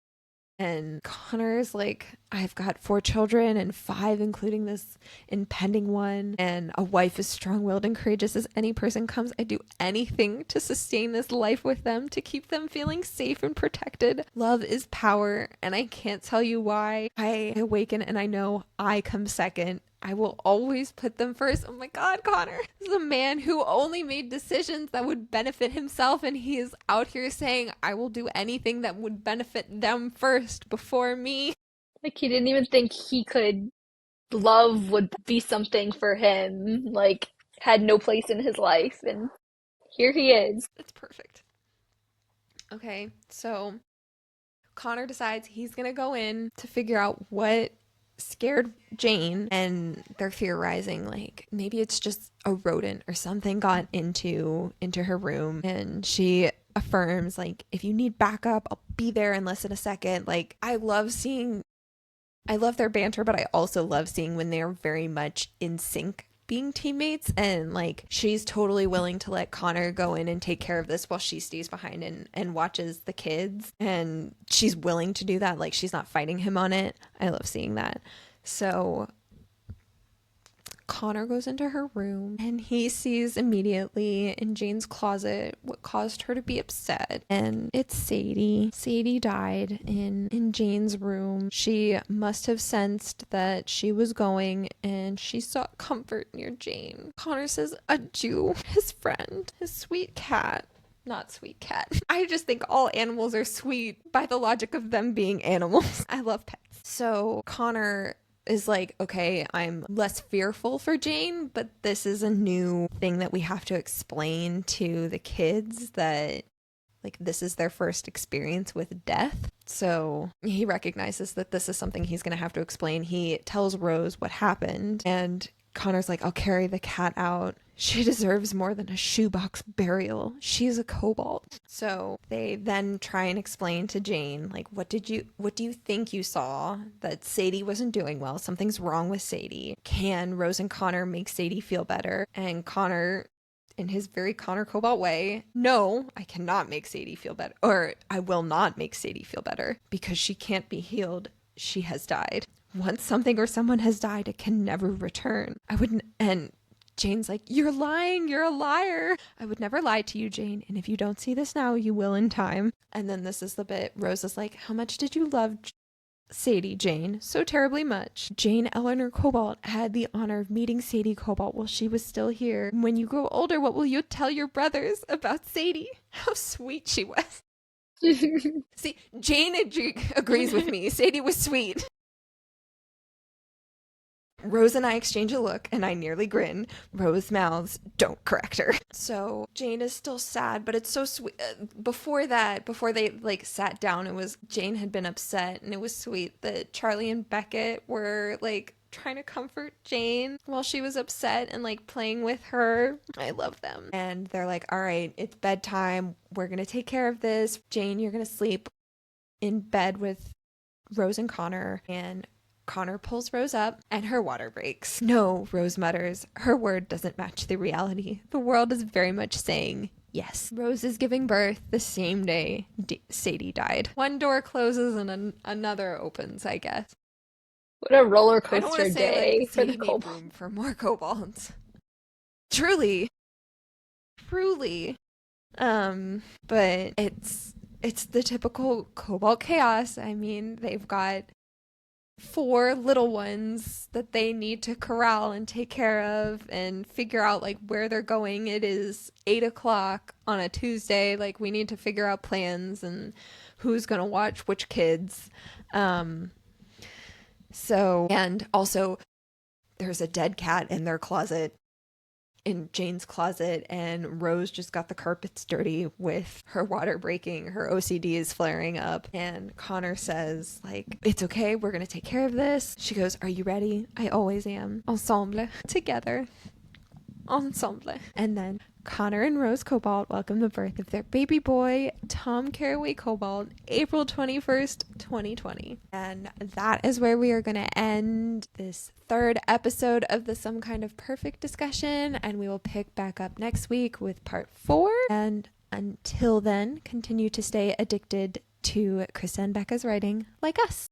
And Connor's like, I've got 4 children and 5, including this impending one. And a wife as strong-willed and courageous as any person comes. I do anything to sustain this life with them, to keep them feeling safe and protected. Love is power, and I can't tell you why. I awaken and I know I come second. I will always put them first. Oh my God, Connor. This is a man who only made decisions that would benefit himself, and he is out here saying, I will do anything that would benefit them first before me. Like, he didn't even think love would be something for him. Like, had no place in his life, and here he is. It's perfect. Okay, so Connor decides he's gonna go in to figure out what scared Jane, and they're theorizing like maybe it's just a rodent or something got into her room, and she affirms like, if you need backup, I'll be there in less than a second. Like, I love their banter, but I also love seeing when they're very much in sync being teammates, and like she's totally willing to let Connor go in and take care of this while she stays behind and watches the kids, and she's willing to do that. Like, she's not fighting him on it. I love seeing that. So Connor goes into her room and he sees immediately in Jane's closet what caused her to be upset. And it's Sadie. Sadie died in Jane's room. She must have sensed that she was going, and she sought comfort near Jane. Connor says adieu, his friend, his sweet cat. Not sweet cat. I just think all animals are sweet by the logic of them being animals. I love pets. So Connor is like, okay, I'm less fearful for Jane, but this is a new thing that we have to explain to the kids, that like this is their first experience with death. So he recognizes that this is something he's going to have to explain. He tells Rose what happened, and Connor's like, I'll carry the cat out. She deserves more than a shoebox burial. She's a kobold. So they then try and explain to Jane, like, what do you think you saw that Sadie wasn't doing well? Something's wrong with Sadie. Can Rose and Connor make Sadie feel better? And Connor, in his very Connor Cobalt way, no, I cannot make Sadie feel better. Or I will not make Sadie feel better because she can't be healed. She has died. Once something or someone has died, it can never return. And Jane's like, you're lying, you're a liar. I would never lie to you, Jane, and if you don't see this now, you will in time. And then this is the bit, Rose is like, how much did you love Sadie, Jane? So terribly much. Jane Eleanor Cobalt had the honor of meeting Sadie Cobalt while she was still here. When you grow older, what will you tell your brothers about Sadie? How sweet she was. See, Jane agrees with me. Sadie was sweet. Rose and I exchange a look, and I nearly grin. Rose mouths, don't correct her. So Jane is still sad, but it's so sweet. Before they like sat down, it was Jane had been upset, and it was sweet that Charlie and Beckett were like trying to comfort Jane while she was upset and like playing with her. I love them. And they're like, all right, it's bedtime. We're going to take care of this. Jane, you're going to sleep in bed with Rose and Connor. And Connor pulls Rose up and her water breaks. No, Rose mutters, her word doesn't match the reality. The world is very much saying yes. Rose is giving birth the same day Sadie died. One door closes and another opens, I guess. What a roller I don't want coaster to say day like for the Sadie made kobold. room for more kobolds. Truly. But it's the typical kobold chaos. I mean, they've got 4 little ones that they need to corral and take care of and figure out like where they're going. It is 8:00 on a Tuesday. Like, we need to figure out plans and who's gonna watch which kids. So, and also there's a dead cat in their closet, in Jane's closet, and Rose just got the carpets dirty with her water breaking. Her OCD is flaring up, and Connor says like, it's okay, we're gonna take care of this. She goes, are you ready? I always am. Ensemble. Together. Ensemble. And then Connor and Rose Cobalt welcome the birth of their baby boy, Tom Caraway Cobalt, April 21st, 2020. And that is where we are going to end this 3rd episode of the Some Kind of Perfect discussion, and we will pick back up next week with part 4. And until then, continue to stay addicted to Krista and Becca's writing like us.